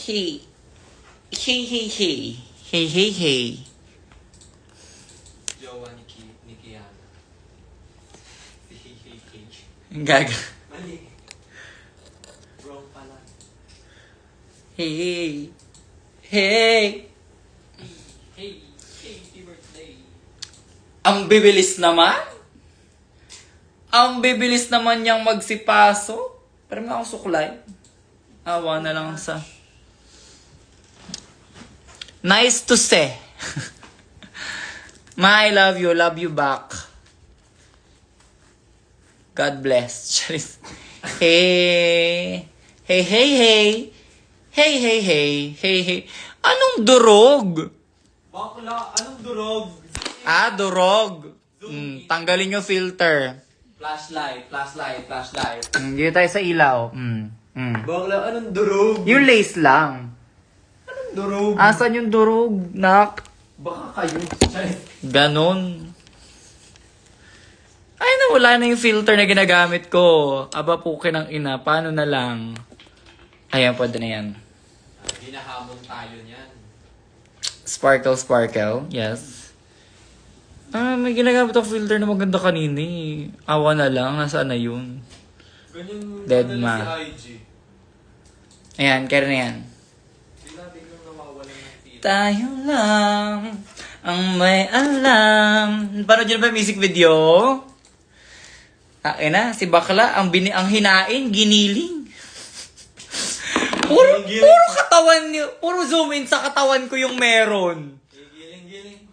Hey. Hey, hey, hey. Hey, hey, hey. Jowa ni Kiana. Gaga. Mali. Wrong pala. Hey. Hey. Hey, happy birthday. Ang bibilis naman. Ang bibilis naman niyang magsipaso. Pero may ako suklay. Awa na lang sa... Nice to say. Ma, I love you. Love you back. God bless. Charis. Hey. Hey, hey, hey. Hey, hey, hey. Hey, hey. Anong durog? Bakla, anong durog? Ah, durog. Tanggalin yung filter. Flashlight. Dito tayo sa ilaw. Bakla, anong durog? Yung lace lang. Anong durog? Asan yung durog, nak? Baka kayo. Ganon. Ay, nawala na yung filter na ginagamit ko. Aba po ng ina. Paano na lang? Ayan, pwede na yan. Hinahamon tayo niyan. Sparkle, sparkle. Yes. Ah, may ginagamit ako filter na maganda kanina eh. Awa na lang. Nasaan na yun? Ganyan Dead ano ma. si IG. Ayan, kaya na yan. Biglang nawawala ng feeling. Tayo lang ang may alam. Paano dyan ba yung music video? Na, si Bakla, ang hinain, giniling. Puro katawan niyo, puro zoom in sa katawan ko yung meron. Giling.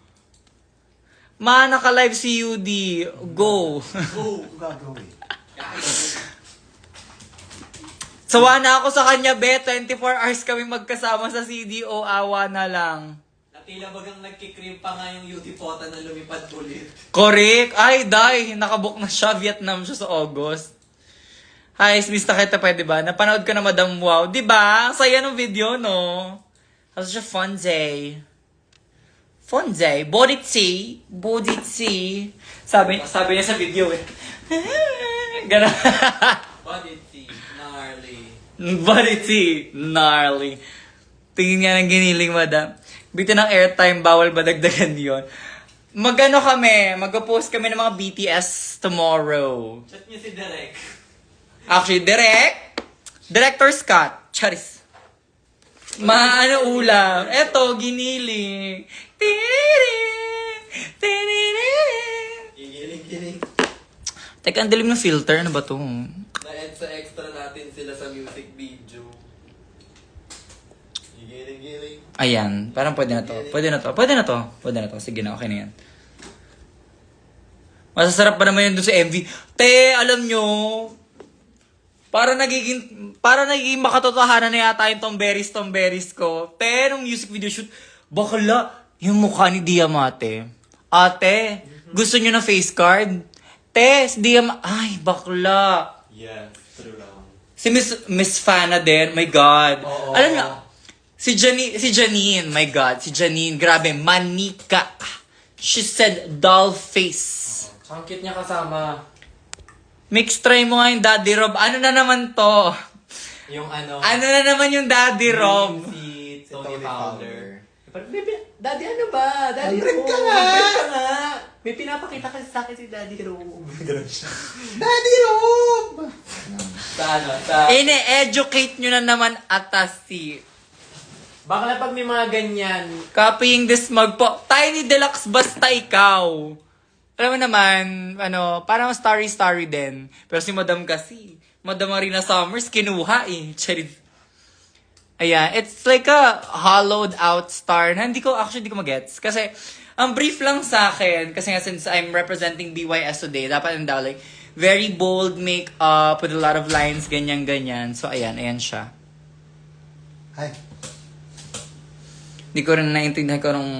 Ma, naka-live si UD. Go. Go. Gagawin. Sawa na ako sa kanya, be. 24 hours kami magkasama sa CDO. Awa na lang. Natila bagang nagkikrim pa nga yung UT Pota na lumipad ulit. Correct. Ay, day. Nakabook na siya. Vietnam siya sa August. Hi, Miss Taketa, pwede ba? Napanood ko na Madam Wow. Diba? Ang saya ng video, no? Kasi siya fun day. Fun day. Boditsi. Sabi niya sa video eh. Gano'n. Boditsi. Gnarly. Boditsi. Gnarly. Tingin nga ng giniling, madam. Bitin ng airtime, bawal ba dagdagan yun? Mag-post kami ng mga BTS tomorrow. Chat niyo si Derek. Actually, Director Scott. Charis. Maano ulam? Eto, giniling. Giling. Teka, ang dilim ng filter. Ano ba to? Na-add sa extra natin sila sa music video. Giling. Ayan. Parang pwede na to. Sige na, okay na yan. Masasarap pa naman yun dun sa MV. Te, alam nyo, para nagiging makatotohanan na yata yung tomberis ko. Te, nung music video shoot, bakla, yung mukha ni Diamante. Ate, gusto nyo na face card? Te, si ay, bakla. Yes, true lang. Si Miss Fana din, my God. Oo. Alam niyo, si Janine, my God. Si Janine, grabe, manika. She said, doll face. Ang cute niya kasama. Mix try mo nga yung Daddy Rob. Ano na naman to? Yung ano. Ano na naman yung Daddy Rob? Si Tony Tony Fowler. Fowler. Daddy ano ba? Daddy Mag-rap Rob. ka nga. Mag-rap ka nga. May pinapakita kasi sa akin si Daddy Rob. Daddy Rob! Sa ano? Sa... Ine-educate nyo na naman atasi. Bakla pag may mga ganyan. Copying this mug po. Tiny Deluxe basta ikaw. Alam mo naman, parang starry din. Pero si Madam kasi, Madam Marina Summers, kinuha eh. Charit. Ayan, it's like a hollowed out star na hindi ko magets. Kasi, ang brief lang sa akin, kasi nga since I'm representing BYS today, dapat ang daw like, very bold makeup with a lot of lines, ganyan. So, ayan siya. Hi. Hindi ko rin naiintindihan ko nung...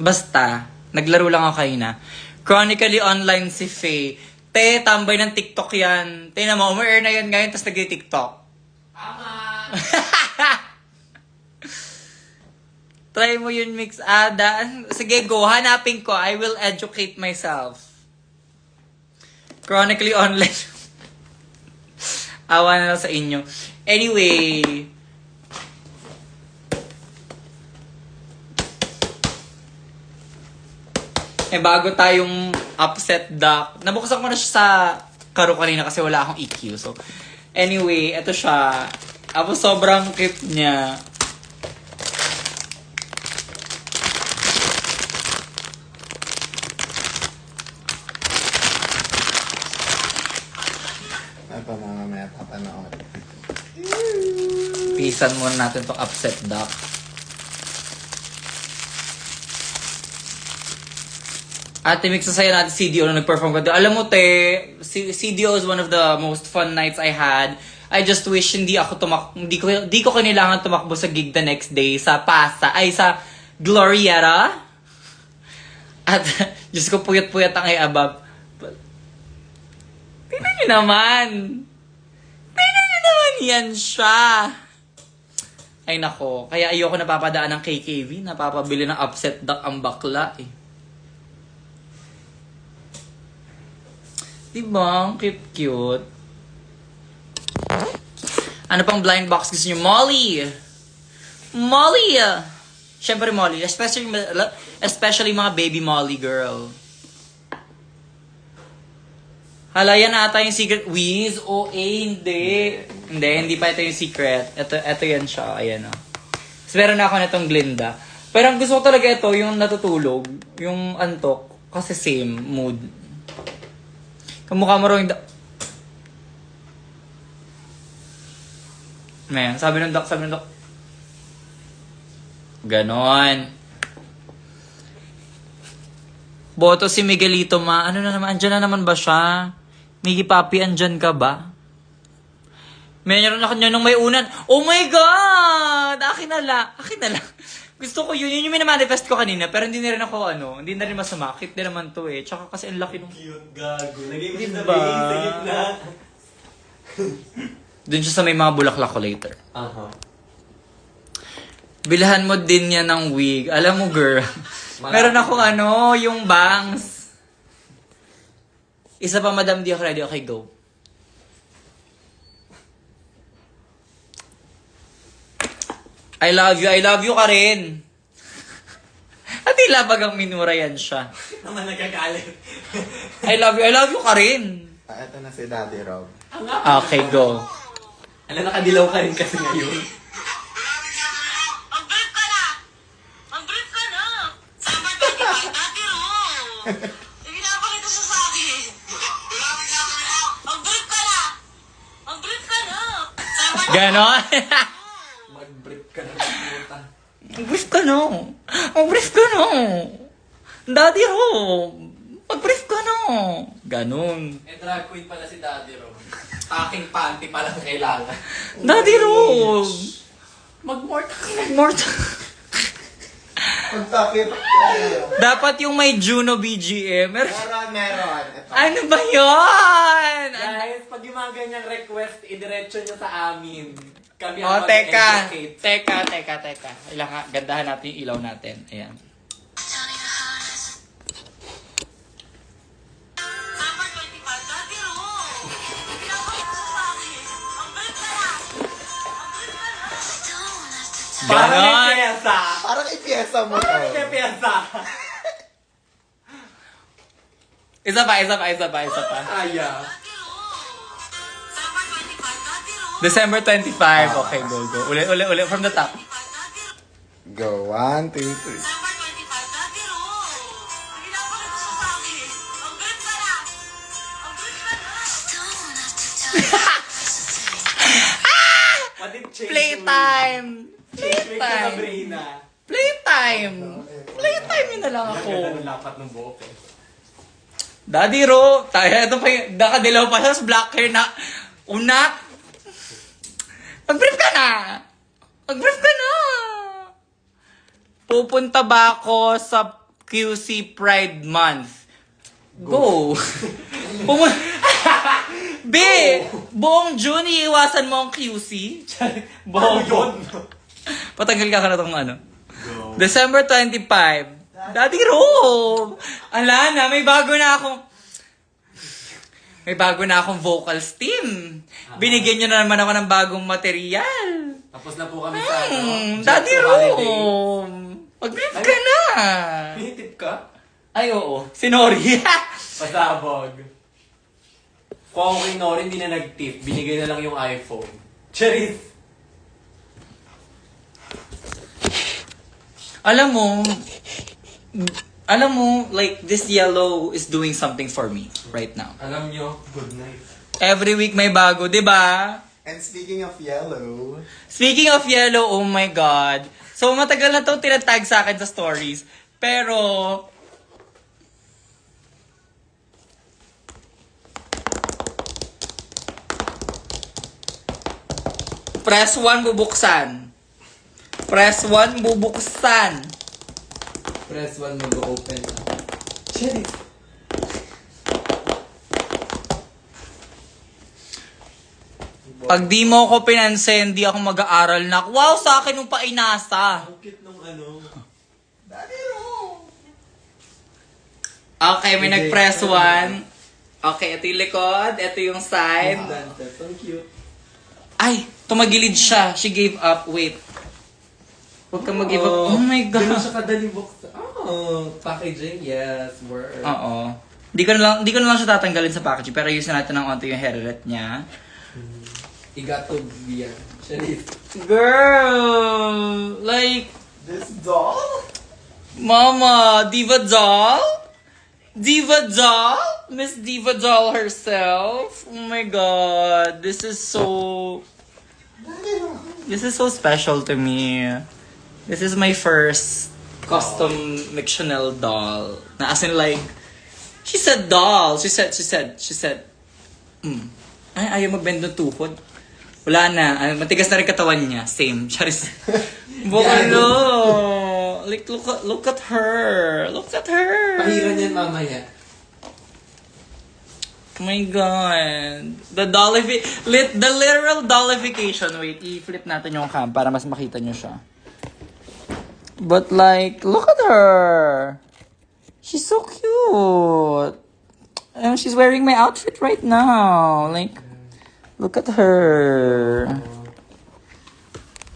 Basta, naglaro lang ako kayo na. Chronically online si Faye. Te, tambay ng TikTok yan. Te na mo, umu-earn na yan ngayon, tapos nag-TikTok. Ama! Try mo yun, Mix Ada. Sige, go. Hanapin ko. I will educate myself. Chronically online. Awa na lang sa inyo. Anyway, May bago tayong upset duck. Nabuksan ko na siya sa karo kanina kasi wala akong EQ. So, anyway, eto siya. Tapos sobrang cute niya. Ay pa mamaya papanood. Pisan muna natin tong upset duck. Ate Mix, sasaya natin CDO na nag-perform ka. Alam mo, te, CDO is one of the most fun nights I had. I just wish hindi ko kailangan tumakbo sa gig the next day sa sa Glorietta. At, Diyos ko, puyat-puyat ang above. Tingnan nyo naman. Tingnan nyo naman yan siya. Ay nako, kaya ayoko napapadaan ng KKV. Napapabili ng upset duck ang bakla eh. Diba? Ang cute-cute. Ano pang blind box gusto nyo? Molly! Molly! Siyempre Molly. Especially mga baby Molly girl. Hala, yan ata yung secret. Wiz? O, hindi. Hindi pa ito yung secret. Ito yan siya. Ayan o. So, meron na ako nitong Glinda. Pero ang gusto ko talaga ito, yung natutulog. Yung antok. Kasi same mood. Kamukha mo rin Man, sabi ng doc. Ganon. Boto si Miguelito ma. Ano na naman? Andyan na naman ba siya? Miggy Papi, andyan ka ba? Meron ako niya nung may unan. Oh my God! Akin na lang. Gusto ko yun. Yun yung minamanifest ko kanina. Pero hindi na rin ako hindi na rin masama. Cute din naman to eh. Tsaka kasi ang laki nung... Cute, gago. Lagay mo siya sa Diba? base sa gitna. Doon siya sa may mga bulaklak ko later. Aha. Bilhan mo din yan ng wig. Alam mo, girl. Meron akong yung bangs. Isa pa, madam, di ako ready. Okay, go. I love you ka rin. At ilabag ang minura yan siya. Naman nagkagalit. I love you ka rin. Ito na si Daddy Rob. Okay, go. Alam, nakadilaw ka rin kasi ngayon. Mag-brief ka na! Mag-brief ka na! Summer 25, Daddy Ro! Sige na, pakita siya sa akin. Mag-brief ka na! Mag-brief ka na! Summer Ganon. Mag-brief ka na puta. Mag-brief ka no. Mag-brief ka no. Daddy Ro. Mag-brief ka no. Ganon. Eh, drag queen pala si Daddy Ro. Taking panty pala kailangan. Daddy Ro. Mag-mort ka. Pagtakip. Dapat yung may Juno BGM. Meron. Ito. Ano ba yun? Guys, pag yung mga ganyang request, idiretso nyo sa amin. Kami Oh, ang teka. mag-educate. Teka. Kailangan, gandahan natin yung ilaw natin. Ayan. Summer 25, Daddy Ro! Sige na, pakita siya sa akin. Mag-brief ka na! Mag-brief ka na! Parang may Ganon. pyesa. Parang ipiyesa mo to. Parang may pyesa. Isa pa. Aya. Daddy Ro! Summer 25, Daddy Ro! December 25. Okay, go. Uli. From the top. 25, Daddy Ro! Go, 1, 2, 3. Summer 25, Daddy Ro! Sige na, pakita siya sa akin. Mag-brief ka na! Mag-brief ka na! What did change Playtime. Change ka na, Brina. Playtime yun na lang ako. Ganda ng lapat ng buhok eh. Daddy Ro. Ito pa yung, nakadilaw pa siya sa black hair na, unak. Mag-brief ka na. Pupunta ba ako sa QC Pride Month? Go. B, buong June, iiwasan mo ang QC. Bawo yun. Patanggal ka na itong Go. December 25. Daddy Rob! Ala na, may bago na akong vocals team. Binigyan nyo na naman ako ng bagong material. Tapos na po kami sa Daddy Just a Holiday. Rob! Mag-brief ka na! Hinitip ka? Ay, oo. Si Nori. Pasabog. Kung ako kay Nori, hindi na nag-tip. Binigay na lang yung iPhone. Charis! Alam mo, like, this yellow is doing something for me right now. Alam nyo, good night. Every week may bago, di ba? And speaking of yellow, Speaking of yellow, oh my God. So, matagal na to tinatag sa akin sa stories. Pero, press 1 bubuksan. Press 1 bubuksan. Press 1 mag-open na. Charis! Pag di mo ako pinansin, di ako mag-aaral na. Wow, sa akin yung painasa. Ang cute nung ano. Okay, may nag-press 1. Okay, ito yung likod. Ito yung side. Ang cute. Ay, tumagilid siya. She gave up. Wait. Huwag kang mag-give up. Oh my Ganun God. siya kadali buksan. Oh, packaging. Yes, word. Oo. Di ko na lang siya tatanggalin sa packaging. Pero ayusin natin ng onto yung hairnet niya. Igatog yan. Charis. Girl! Like, this doll? Mama, Diva Doll? Diva Doll? Miss Diva Doll herself? Oh my God. This is so special to me. This is my first custom Chanel doll. Na as in like, she said doll. She said, ay, ayaw mag-bend ng tuhod. Wala na. Matigas na rin katawan niya. Same. Charis. Bolo. Like, look at her. Look at her. Pahiran yan mamaya. Oh my God. The literal dollification. Wait, i-flip natin yung cam para mas makita nyo siya. But like, look at her. She's so cute. And she's wearing my outfit right now. Like, look at her.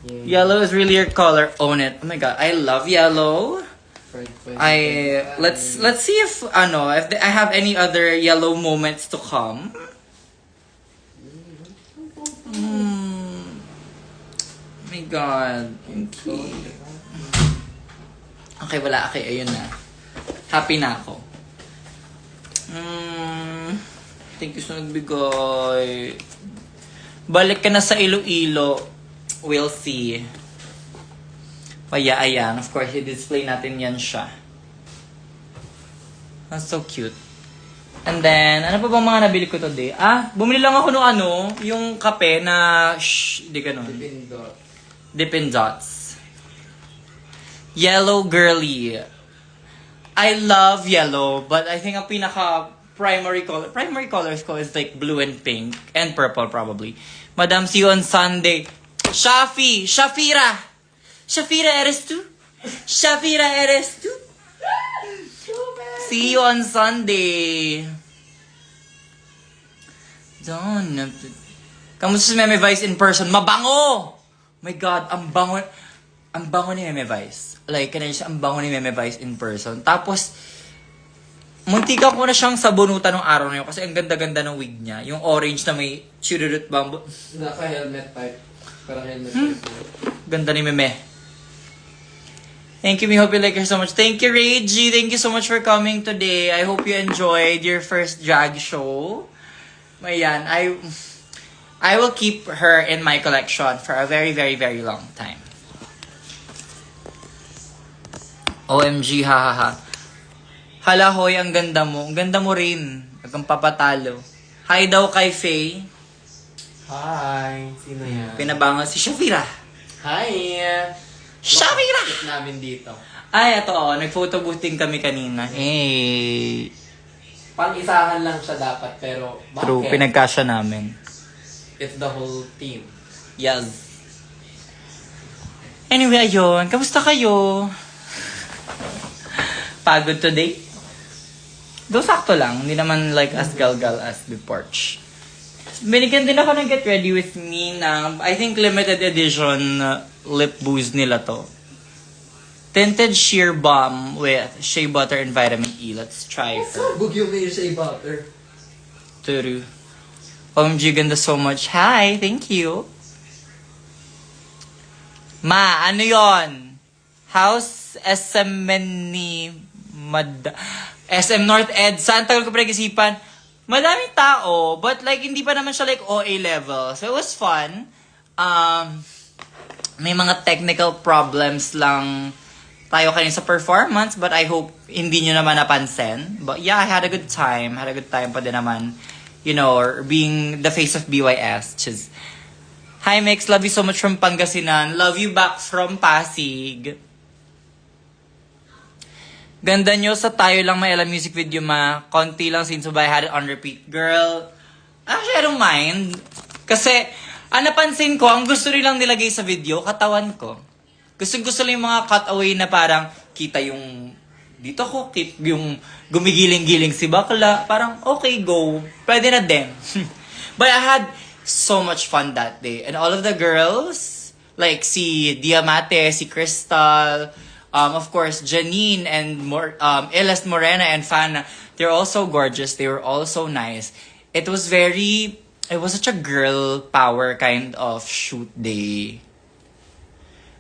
Yellow is really your color. Own it. Oh my God, I love yellow. Let's see if I have any other yellow moments to come. My God. Okay. Okay, wala. Okay, ayun na. Happy na ako. Thank you sa nagbigay. Balik ka na sa Iloilo. We'll see. Paya-ayang. Of course, i-display natin yan siya. That's so cute. And then, ano pa bang mga nabili ko today? Bumili lang ako ng yung kape na, di ganun. Pindot. Dippin' Dots. Yellow girly. I love yellow, but I think ang pinaka primary colors ko is like blue and pink and purple probably. Madam, see you on Sunday. Shafira, eres tú? Shafira, eres tú? See you on Sunday. Kamusta si Meme Vice in person? Mabango! My God, ang bango ni Meme Vice. Like, ang bango ni Meme Vice in person. Tapos, muntika ko na siyang sabunutan ng araw na yun kasi ang ganda-ganda ng wig niya. Yung orange na may chururut bamboo. Naka-helmet type. Parang helmet type. Ganda ni Meme. Thank you, we hope you like her so much. Thank you, Reiji. Thank you so much for coming today. I hope you enjoyed your first drag show. Ayan, I will keep her in my collection for a very, very, very long time. OMG, hahaha. Hala, hoy, ang ganda mo. Ang ganda mo rin. Huwag kang papatalo. Hi daw kay Faye. Hi! Sino yan? Pinabangon si Shafira. Hi! Shafira! Sit namin dito. Ay, ito nag-photo boothing kami kanina. Hey. Pang-isahan lang siya dapat, pero bakit? True, pinagkasya namin. It's the whole team. Yes. Anyway, ayun. Kamusta kayo? Pagod today? Do sakto lang. Hindi naman like as gal-gal as before. Binigyan din ako ng Get Ready With Me na I think limited edition lip boost nila to. Tinted sheer balm with shea butter and vitamin E. Let's try first. Bug yung may shea butter. Turu. OMG, ganda so much. Hi, thank you. Ma, ano yon? House SM ni SM North EDSA. Ang tagal ko pinag-isipan. Madaming tao, but like, hindi pa naman siya like OA level. So it was fun. May mga technical problems lang tayo kanina sa performance, but I hope hindi nyo naman napansin. But yeah, I had a good time. Had a good time pa din naman. You know, being the face of BYS. Just, hi Mix, love you so much from Pangasinan. Love you back from Pasig. Ganda nyo sa Tayo Lang May Alam music video, ma. Konti lang since I had it on repeat. Girl, actually I don't mind. Kasi, napansin ko, ang gusto nilang nilagay sa video, katawan ko. Gusto lang yung mga cutaway na parang kita yung dito ko, yung gumigiling-giling si bakla. Parang, okay, go. Pwede na din. But I had so much fun that day. And all of the girls, like si Diamante, si Crystal, of course, Janine and Elas Morena and Fana, they're all so gorgeous. They were all so nice. It was such a girl power kind of shoot day.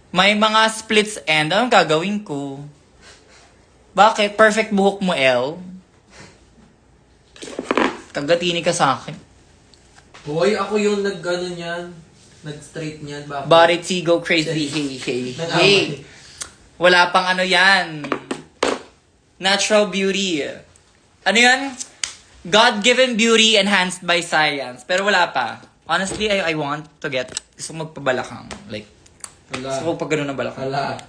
May mga splits end. Anong gagawin ko? Bakit? Perfect buhok mo, El. Kagatini ka sa akin. Hoy, ako yung nag-ano niyan. Nag-straight niyan. Bakit? Body T, go crazy. Hey. Wala pang ano yan. Natural beauty. Ano yan? God-given beauty enhanced by science. Pero wala pa. Honestly, I want to get, gusto magpabalakang. Like, gusto ko pag ganun na balakang. Wala.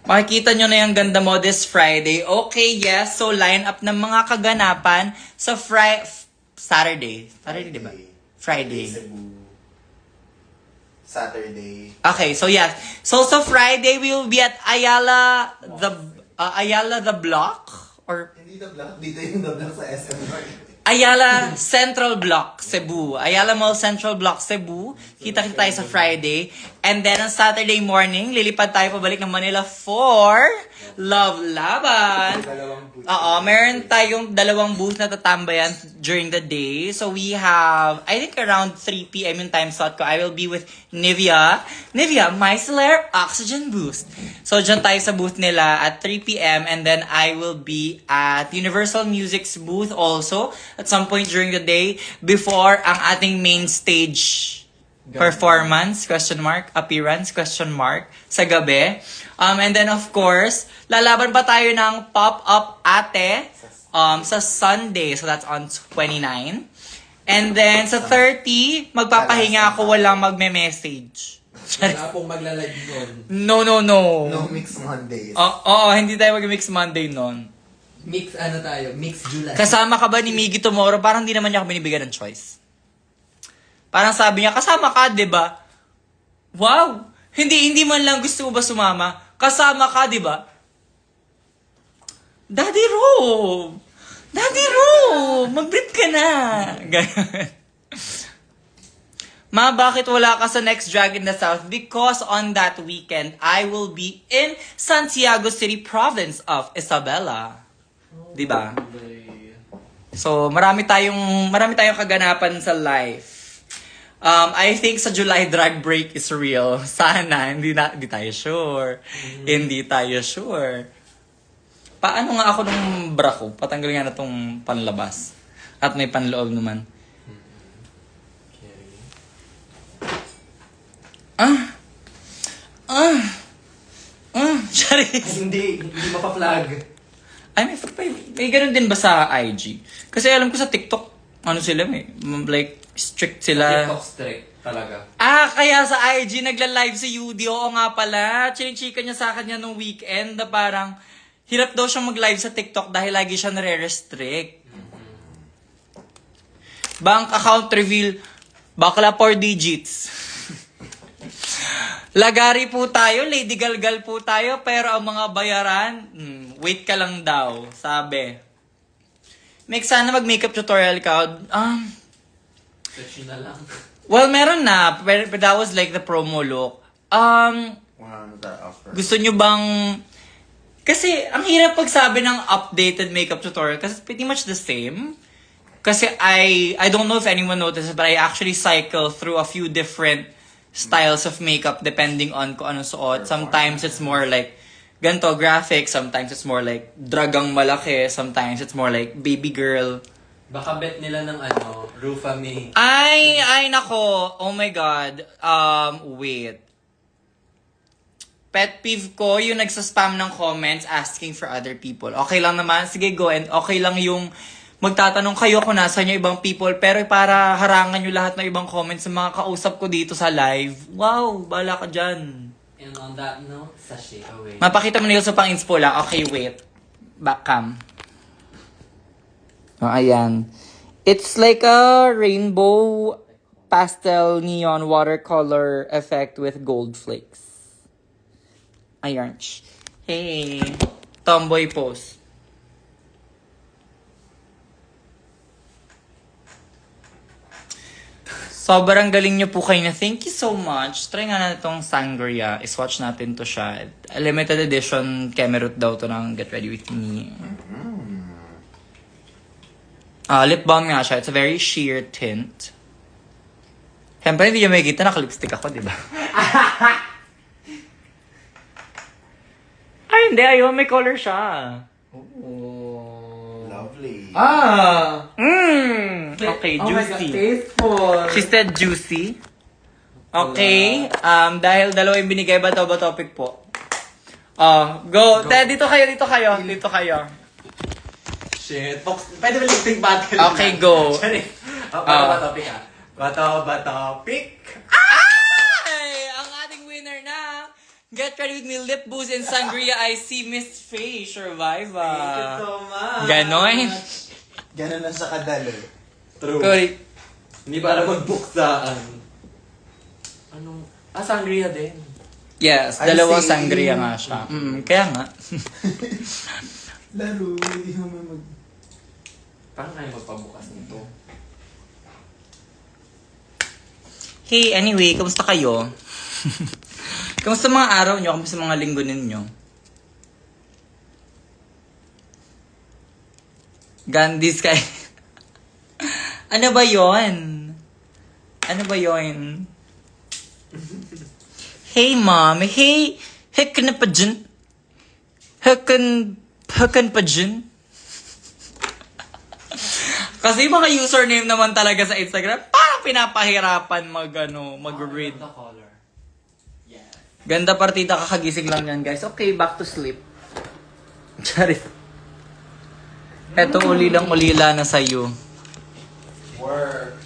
Makikita nyo na yung ganda mo this Friday. Okay, yes. So, line up ng mga kaganapan sa Saturday. Saturday, di ba? Friday. Cebu. Saturday. Okay, so yes. So Friday we will be at Ayala the Block or Hindi the block. Dito yung the block sa SM North. Ayala Central Block, Cebu. Ayala Mall Central Block, Cebu. Kita-kita tayo sa Friday. And then on Saturday morning, lilipad tayo pabalik ng Manila for Love Laban. Oo, meron tayong 2 booth na tatambayan during the day. So we have, I think around 3 p.m. yung time slot ko. I will be with Nivea. Nivea, Micellar Oxygen Boost. So dyan tayo sa booth nila at 3 p.m. And then I will be at Universal Music's booth also at some point during the day before ang ating main stage performance, appearance, sa gabi. And then of course, lalaban pa tayo ng Pop-Up Ate sa Sunday. So that's on 29. And then sa 30, magpapahinga ako, walang magme-message. Wala pong maglalive nun. No. No mix Mondays. Oo, hindi tayo mag-mix Monday nun. Mix Mix July. Kasama ka ba ni Miggy tomorrow? Parang hindi naman niya ako binibigyan ng choice. Parang sabi niya, kasama ka, di ba? Wow! Hindi man lang gusto mo ba sumama? Kasama ka, di ba? Daddy Rob! Mag-breathe ka na! Ganun. Ma, bakit wala ka sa next Drag in the South? Because on that weekend, I will be in Santiago City Province of Isabela. Diba? So, marami tayong kaganapan sa life. I think sa July drag break is real. Sana, hindi tayo sure. Hindi tayo sure. Paano nga ako nung bra ko? Patanggal nga na tong panlabas. At may panloob naman. Charis! Hindi mapa-flag. Ay, may ganun din ba sa IG? Kasi alam ko sa TikTok, ano sila like, strict sila. TikTok strict talaga. Kaya sa IG nagla-live si Yudi. Oo nga pala. Chinichika niya sa akin nung weekend na parang hirap daw siyang mag-live sa TikTok dahil lagi siya nare-restrict. Bank account reveal, bakla 4 digits. Lagari po tayo, Lady Galgal po tayo, pero ang mga bayaran, wait ka lang daw, sabi. Make sana mag-makeup tutorial ka. Search na lang. Well, meron na, but that was like the promo look. offer. Gusto nyo bang... Kasi, ang hirap pagsabi ng updated makeup tutorial kasi it's pretty much the same. Kasi I don't know if anyone notices, but I actually cycle through a few different styles of makeup depending on kung anong suot. Sometimes it's more like ganito, graphic. Sometimes it's more like dragang malaki. Sometimes it's more like baby girl. Baka bet nila ng Rufa May. Ay, nako. Oh my God. Wait. Pet peeve ko, yung nagsaspam ng comments asking for other people. Okay lang naman. Sige, go. And okay lang yung magtatanong kayo kung nasa yung ibang people. Pero para harangan nyo lahat ng ibang comments sa mga kausap ko dito sa live. Wow, bala ka dyan. And on that note, sashay away. Mapakita mo na yung sa pang-inspo lang. Okay, wait. Back cam. Oh, ayan. It's like a rainbow pastel neon watercolor effect with gold flakes. Ayan. Hey. Tomboy pose. Sobrang galing niyo po kayo na. Thank you so much. Try nga na itong sangria. Iswatch natin to siya. A limited edition Kemerut daw to ng Get Ready With Me. Lip balm nga siya. It's a very sheer tint. Siyempre, hindi niyo makikita. Naka-lipstick ako, di ba? Ay, hindi. Ayun, may color siya. Oh. Lovely. Okay, Oh my God, juicy. tasteful. She said juicy. Okay. Dahil dalawa yung binigay, ba topic po? Go. Dito kayo. Shit. Pwede ba lipstick battle? Okay, go. Bato ba topic Bato ba topic? Ay! Ang ating winner na Get Ready With Me Lip Boost and Sangria I see Miss Faye Surviva. Thank you so much. Ganon. Ganun lang sa kadali. True. Correct. Hindi para magbuksaan. Anong... sangria din. Yes, I dalawang see. sangria nga siya. Kaya nga. Lalo, hindi naman mag... Paano kayo magpabukas nito? Hey, anyway, kamusta kayo? Kamusta mga araw nyo? Kamusta mga linggo ninyo? Gandhi Sky. Ano ba yon? Hey, mom. Hey, hekan pa dyan? Hekan pa dyan? Kasi mga username naman talaga sa Instagram, parang pinapahirapan mag-read. The color. Yeah. Ganda partida, kakagising lang yan, guys. Okay, back to sleep. Charit. Eto, ulila na sa'yo. Work.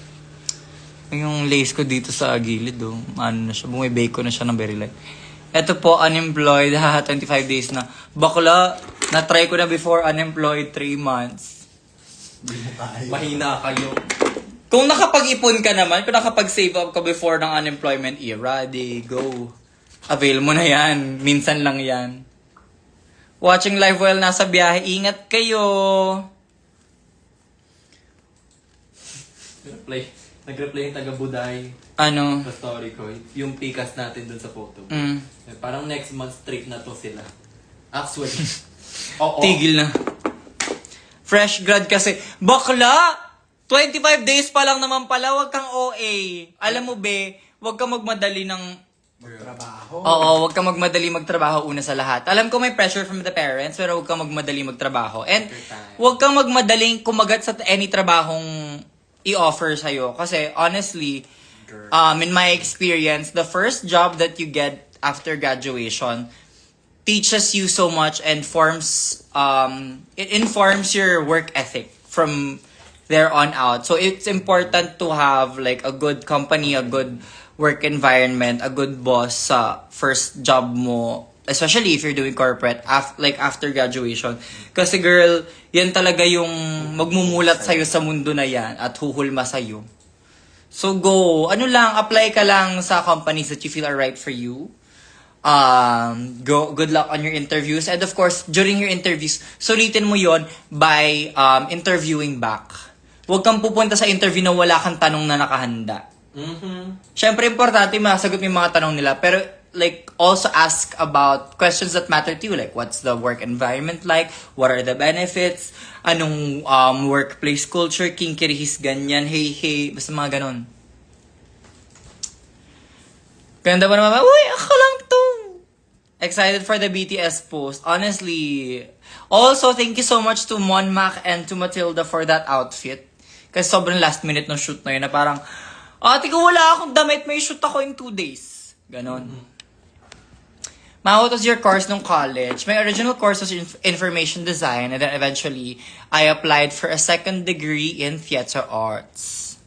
Yung lace ko dito sa gilid, ano na siya, bumibake ko na siya ng very light. Eto po, unemployed, 25 days na. Bakla, na-try ko na before unemployed 3 months. Hindi mo kaya. Mahina kayo. Kung nakapag-ipon ka naman, kung nakapag-save up ka before ng unemployment era, di go. Avail mo na yan. Minsan lang yan. Watching live while nasa biyahe, ingat kayo. Nag-replay yung taga-Buday Ano? sa story ko. Yung pikas natin dun sa photo. Parang next month trip na to sila. Actually. Oo. Tigil na. Fresh grad kasi. Bakla! 25 days pa lang naman pala, wag kang OA. Alam mo be, wag kang magmadali ng... Trabaho. Oo, wag kang magmadali magtrabaho una sa lahat. Alam ko may pressure from the parents, pero wag kang magmadali magtrabaho. And wag kang magmadaling kumagat sa any trabahong i-offer sa'yo. Kasi honestly, in my experience, the first job that you get after graduation teaches you so much and it informs your work ethic from there on out. So it's important to have like a good company, a good work environment, a good boss sa first job mo, especially if you're doing corporate after graduation. Kasi girl, yan talaga yung magmumulat sa'yo sa mundo na yan at huhulma sa'yo. So go, apply ka lang sa companies that you feel are right for you. Good luck on your interviews. And of course, during your interviews, sulitin mo yon by interviewing back. Huwag kang pupunta sa interview na wala kang tanong na nakahanda. Siyempre, importante masagot mo yung mga tanong nila. Pero like also ask about questions that matter to you, like what's the work environment like, what are the benefits, anong workplace culture, kinkirihis, ganyan, hey, basta mga ganon. Ganda ba naman? Uy, ako lang to. Excited for the BTS post. Honestly. Also, thank you so much to Monmac and to Matilda for that outfit. Kasi sobrang last minute ng shoot na yun na parang, ate ko wala akong damit, may shoot ako in 2 days. Ganon. What was your course nung college? My original course was information design and then eventually I applied for a second degree in theater arts.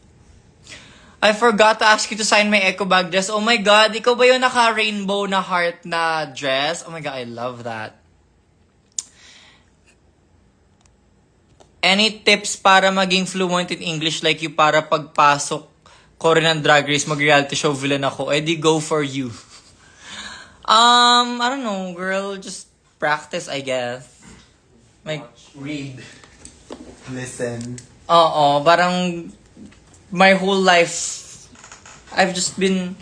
I forgot to ask you to sign my eco bag dress. Oh my God, ikaw ba yung naka-rainbow na heart na dress? Oh my God, I love that. Any tips para maging fluent in English like you para pagpasok ko rin ng Drag Race, mag-reality show villain ako? Eh di go for you. I don't know, girl. Just practice, I guess. Like, Read. Listen. oo, parang my whole life, I've just been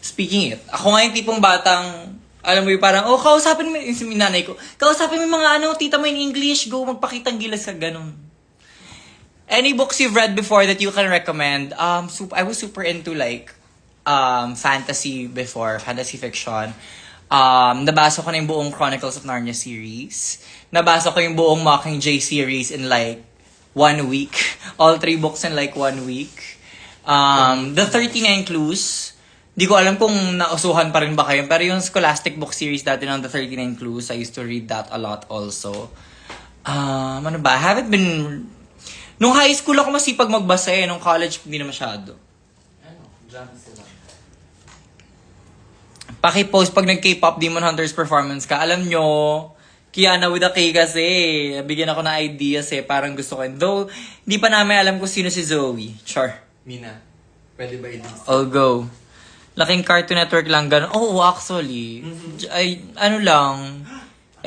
speaking it. Ako nga yung tipong batang, alam mo yung parang, kausapin mo yung nanay ko. Kausapin mo yung mga tita mo in English, go magpakitang gilas ka, ganun. Any books you've read before that you can recommend? I was super into like, fantasy before, fantasy fiction. Nabasa ko na yung buong Chronicles of Narnia series. Nabasa ko yung buong Mockingjay series in like 1 week. All 3 books in like 1 week. The 39 Clues. Di ko alam kung nausuhan pa rin ba kayo. Pero yung Scholastic book series dati ng The 39 Clues, I used to read that a lot also. Ano ba? I haven't been... Nung high school ako masipag magbasa eh. Nung college, hindi na masyado. Diyan sila. Paki-post pag nag-K-pop Demon Hunters performance ka. Alam nyo, Kiana with a K kasi. Bigyan ako ng ideas eh. Parang gusto ko. Though, hindi pa namin alam kung sino si Zoe. Sure. Mina, pwede ba i-dig? I'll go. Laking Cartoon Network lang ganun. Oh, actually. Ay, ano lang.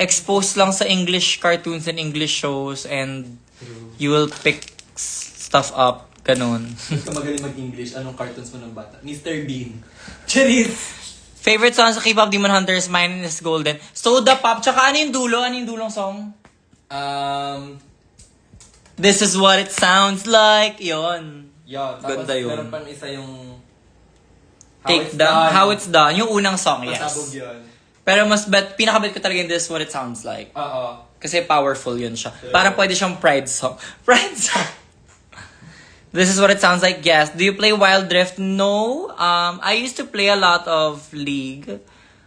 Expose lang sa English cartoons and English shows and you will pick stuff up. Ganun. Ito magaling mag-English. Anong cartoons mo ng bata? Mr. Bean. Charis! Favorite song sa K-pop Demon Hunters, mine is Golden. Soda Pop. Tsaka ano yung dulo? Ano yung dulong song? This is what it sounds like. Yon. Yun. Tapos Ganda yun. meron pang isa yung Take down. How It's Done. Yung unang song, Pasabog yes. yun. Pero pinakabit ko talaga yung This is what it sounds like. Oo. Kasi powerful yun siya. Parang pwede siyang pride song. Pride song! This is what it sounds like, yes. Do you play Wild Rift? No. I used to play a lot of League.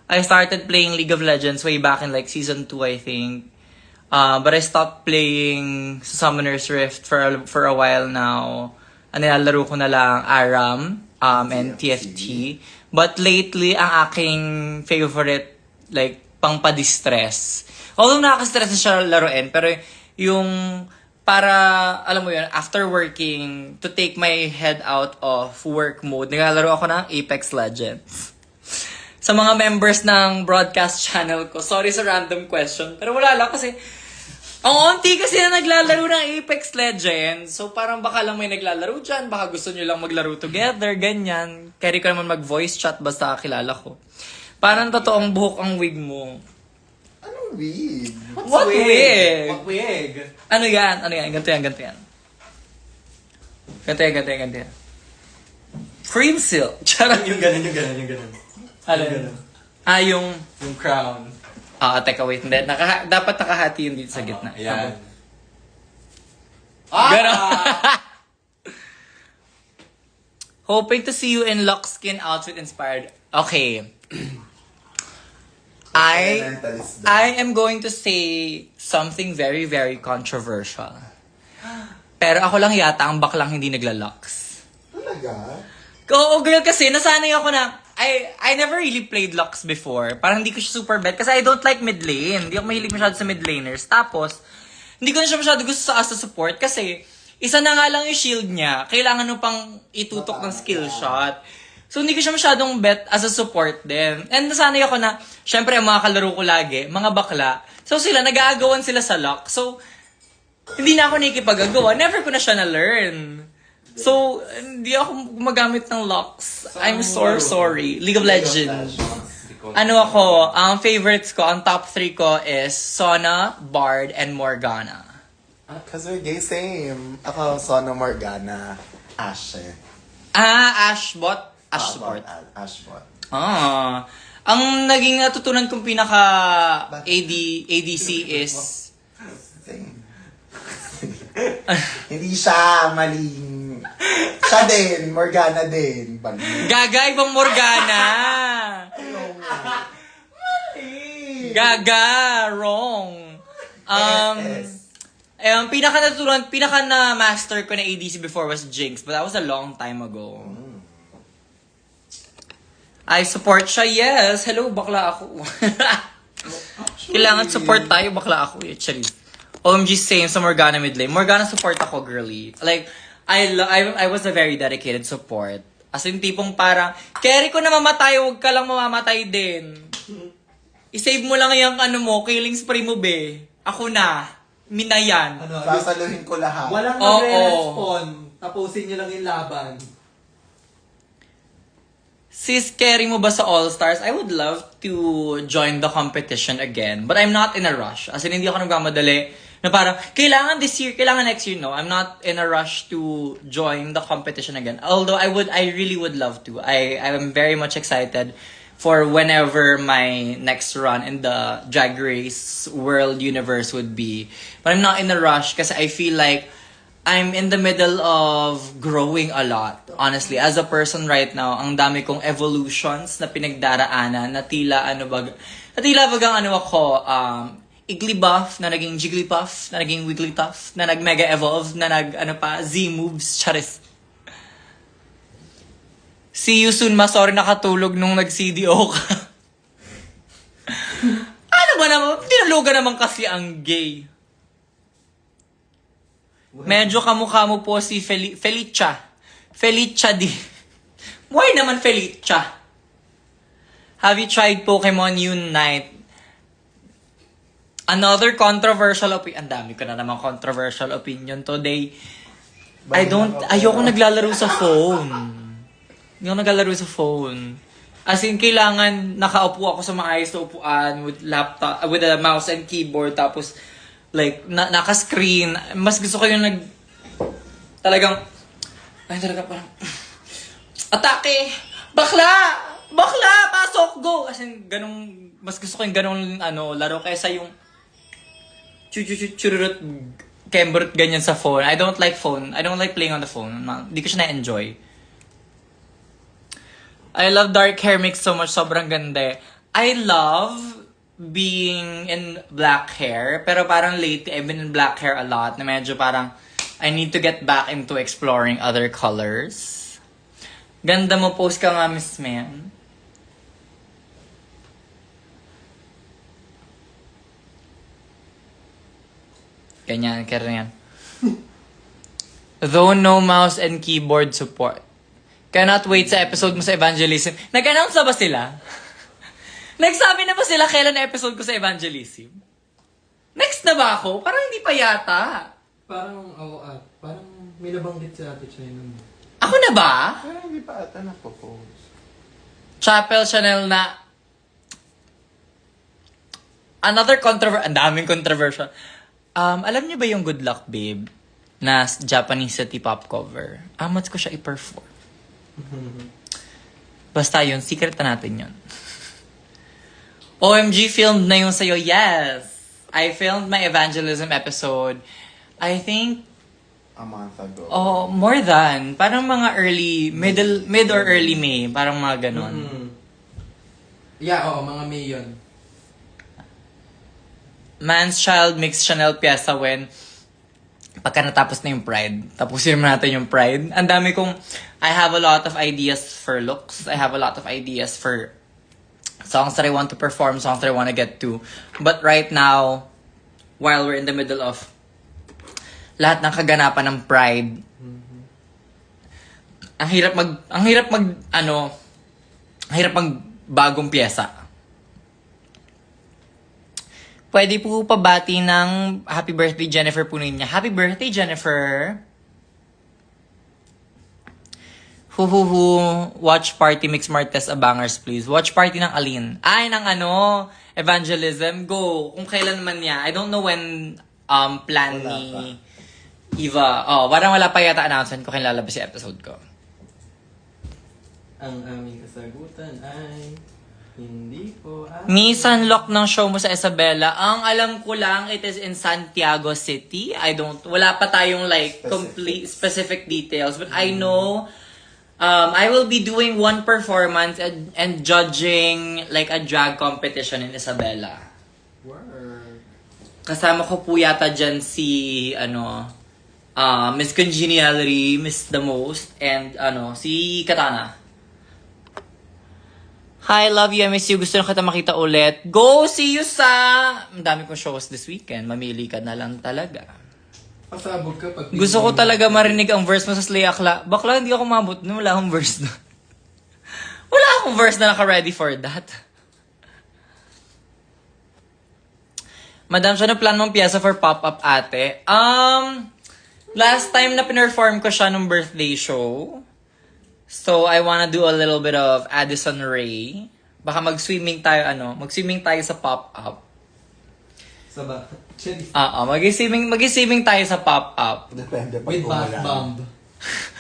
I started playing League of Legends way back in like Season 2, I think. But I stopped playing Summoner's Rift for a while now. Nilalaro ko na lang Aram and TFT. But lately, ang aking favorite, like, pang-pa-distress. Although nakaka-stress na siya laruin, pero yung para, alam mo yun, after working, to take my head out of work mode, naglalaro ako ng Apex Legends. Sa mga members ng broadcast channel ko, sorry sa random question, pero wala lang kasi, ang onti kasi na naglalaro ng Apex Legends, so parang baka lang may naglalaro dyan, baka gusto nyo lang maglaro together, ganyan. Carry ko naman mag-voice chat basta kilala ko. Parang totoong buhok ang wig mo. Anong wig? What wig? What wig? Ano yan? Ganito yan. Ganito yan. Cream silk. Charot. Yung ganun. Ano Yung yung... Yung crown. Teka, wait. Hindi. Dapat nakahati yun dito sa gitna. Ayan. Ganon. Hoping to see you in Lux Skin outfit inspired. Okay. I am going to say something very, very controversial. Pero ako lang yata ang baklang hindi nagla-Lux. Talaga? Oo, girl, kasi nasanay ako na, I never really played Lux before. Parang hindi ko siya super bet. Kasi I don't like mid lane. Hindi ako mahilig masyado sa mid laners. Tapos, hindi ko na siya masyado gusto sa as a support. Kasi, isa na nga lang yung shield niya. Kailangan mo pang itutok ng skill shot. So, hindi ko siya masyadong bet as a support din. And nasanay ako na, syempre, ang mga kalaro ko lagi, mga bakla. So, sila, nag-aagawan sila sa Lux. So, hindi na ako nakikipag-agawa. Never ko na siya na-learn. So, hindi ako gumagamit ng Lux. I'm so sorry. League of Legends. Ano ako, ang favorites ko, ang top 3 ko is Sona, Bard, and Morgana. Cause we're gay, same. Ako, Sono Morgana, Ashe. Ashbot. Ashbot. Ashbot. Ang naging natutunan kong pinaka ADC is... Same. Hindi siya maling... Siya din, Morgana din. Gaga, ibang Morgana! Gaga, wrong. Pinaka natutunan, pinaka na master ko na ADC before was Jinx, but that was a long time ago. I support siya, yes. Hello, bakla ako. Kailangan support tayo, bakla ako. Actually. OMG, same sa Morgana mid lane. Morgana support ako, girly. Like, I was a very dedicated support. As in, tipong parang, carry ko na mamatay, huwag ka lang mamamatay din. I-save mo lang yung killing spree mo, be. Ako na. Mina yan. Sasaluhin ko lahat. Walang Oo. magre-respond. Tapusin niyo lang yung laban. Sis, carry mo ba sa All-Stars? I would love to join the competition again. But I'm not in a rush. As in, hindi ako nagmamadali na parang, kailangan this year, kailangan next year. No, I'm not in a rush to join the competition again. Although, I really would love to. I am very much excited for whenever my next run in the Drag Race World Universe would be. But I'm not in a rush kasi I feel like I'm in the middle of growing a lot. Honestly, as a person right now, ang dami kong evolutions na pinagdaraanan na tila bagang Igglybuff, na naging Jigglypuff, na naging Wigglytuff, na nag-Mega Evolve, na Z-Moves, charis. See you soon, ma. Sorry nakatulog nung nag-CDO ka. Ano ba naman? Tinulugan naman kasi ang gay. Medyo kamukha mo po si Felicia. Felicia di. Why naman Felicia? Have you tried Pokemon Unite? Another controversial opinion. Ang dami ko na naman controversial opinion today. Ayoko naglalaro sa phone. Hindi ako naglalaro sa phone. As in, kailangan nakaupo ako sa maayos na upuan with laptop, with a mouse and keyboard, tapos, like, naka-screen. Mas gusto ko yung talagang parang, atake! Bakla! Bakla! Pasok! Go! As in, mas gusto ko yung ganong, laro kaysa yung chururut, kembrut, ganyan sa phone. I don't like phone. I don't like playing on the phone. Hindi ko siya na-enjoy. I love dark hair mix so much. Sobrang ganda. I love being in black hair. Pero parang lately, I've been in black hair a lot. Na medyo parang, I need to get back into exploring other colors. Ganda mo, post ka nga, Miss Man. Ganyan, kaya yan. Though no mouse and keyboard support. Cannot wait sa episode mo sa Evangelism. Nag-announce na ba sila? Nagsabi na ba sila kailan na episode ko sa Evangelism? Next na ba ako? Parang hindi pa yata. Parang may nabanggit sa Ate China mo. Ako na ba? Hindi pa ata na-propose. Chapel Chanel na... Another controversial... Ang daming controversial. Alam niyo ba yung Good Luck Babe na Japanese city pop cover? Amats ko siya i-perform. Basta yun, secret na natin yun. OMG, filmed na yung sa'yo. Yes! I filmed my evangelism episode. I think... A month ago. Oh, more than. Parang mga mid or early May. Parang mga ganon. Mm-hmm. Yeah, mga May yun. Man's Child mix Chanel Piesa when pagka natapos na yung Pride. Tapusin naman natin yung Pride. Ang dami kong... I have a lot of ideas for looks. I have a lot of ideas for songs that I want to perform, songs that I want to get to. But right now, while we're in the middle of lahat ng kaganapan ng Pride, ang hirap mag bagong pyesa. Pwede po pabati ng happy birthday Jennifer Punin niya. Happy birthday, Jennifer! Watch party mix Martes Abangers, please. Watch party ng Alin. Ay, ng evangelism. Go. Kung kailan man niya. I don't know when plan Wala ni Eva. Oh, parang wala pa yata announcement ko kung lalabas yung episode ko. Ang aming kasagutan ay hindi po Nissan lock ng show mo sa Isabela. Ang alam ko lang, it is in Santiago City. Wala pa tayong complete specific details. But I know, I will be doing one performance and judging like a drag competition in Isabela. Kasama ko po yata dyan si, Miss Congeniality, Miss The Most, and si Katana. Hi, love you, I miss you. Gusto na kita makita ulit. Go see you sa... Ang dami kong shows this weekend. Mamili ka na lang talaga. Pasabog ka pag... Gusto ko talaga marinig ang verse mo sa Slay Akla. Bakla, hindi ako mabot na. Wala akong verse na. Wala akong verse na naka-ready for that. Madam, siya na plan mong piyesa for pop-up, ate. Last time na pinerform ko siya nung birthday show. So, I wanna do a little bit of Addison Rae. Baka mag-swimming tayo, mag-swimming tayo sa pop-up. Sa ba? Mag-swimming tayo sa pop-up. Depende pag With bath umulan. bomb.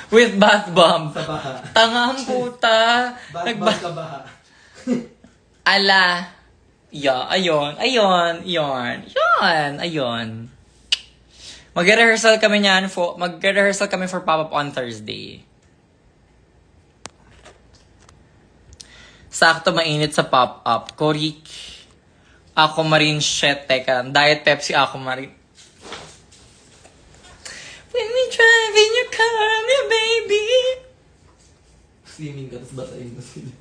With bath bomb. Sa baha. Tangang puta. Bath bomb sa baha. Ala. Yeah, ayun. Mag-rehearsal kami niyan mag-rehearsal kami for pop-up on Thursday. Sakto mainit sa pop-up. Korik. Ako Marin, shit, teka. Diet Pepsi, ako Marin. When we drive in your car, me baby. Swimming ka, tapos basahin mo sila.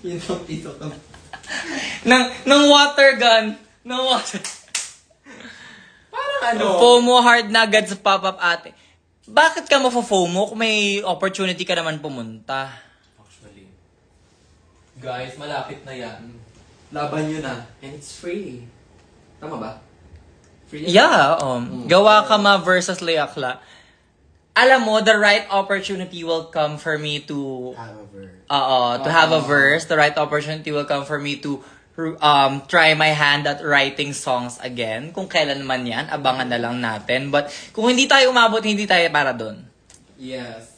Yun ang piso ka. Nang water gun. Nang water. Parang FOMO hard na agad sa pop-up, ate. Bakit ka mafo-FOMO kung may opportunity ka naman pumunta? Actually. Guys, malapit na yan. Laban nyo na. And it's free. Tama ba? Free yan? Yeah, gawa ka ma versus Leakla. Alam mo, the right opportunity will come for me to to have a verse. The right opportunity will come for me to try my hand at writing songs again. Kung kailan man yan, abangan na lang natin. But kung hindi tayo umabot, hindi tayo para doon. Yes.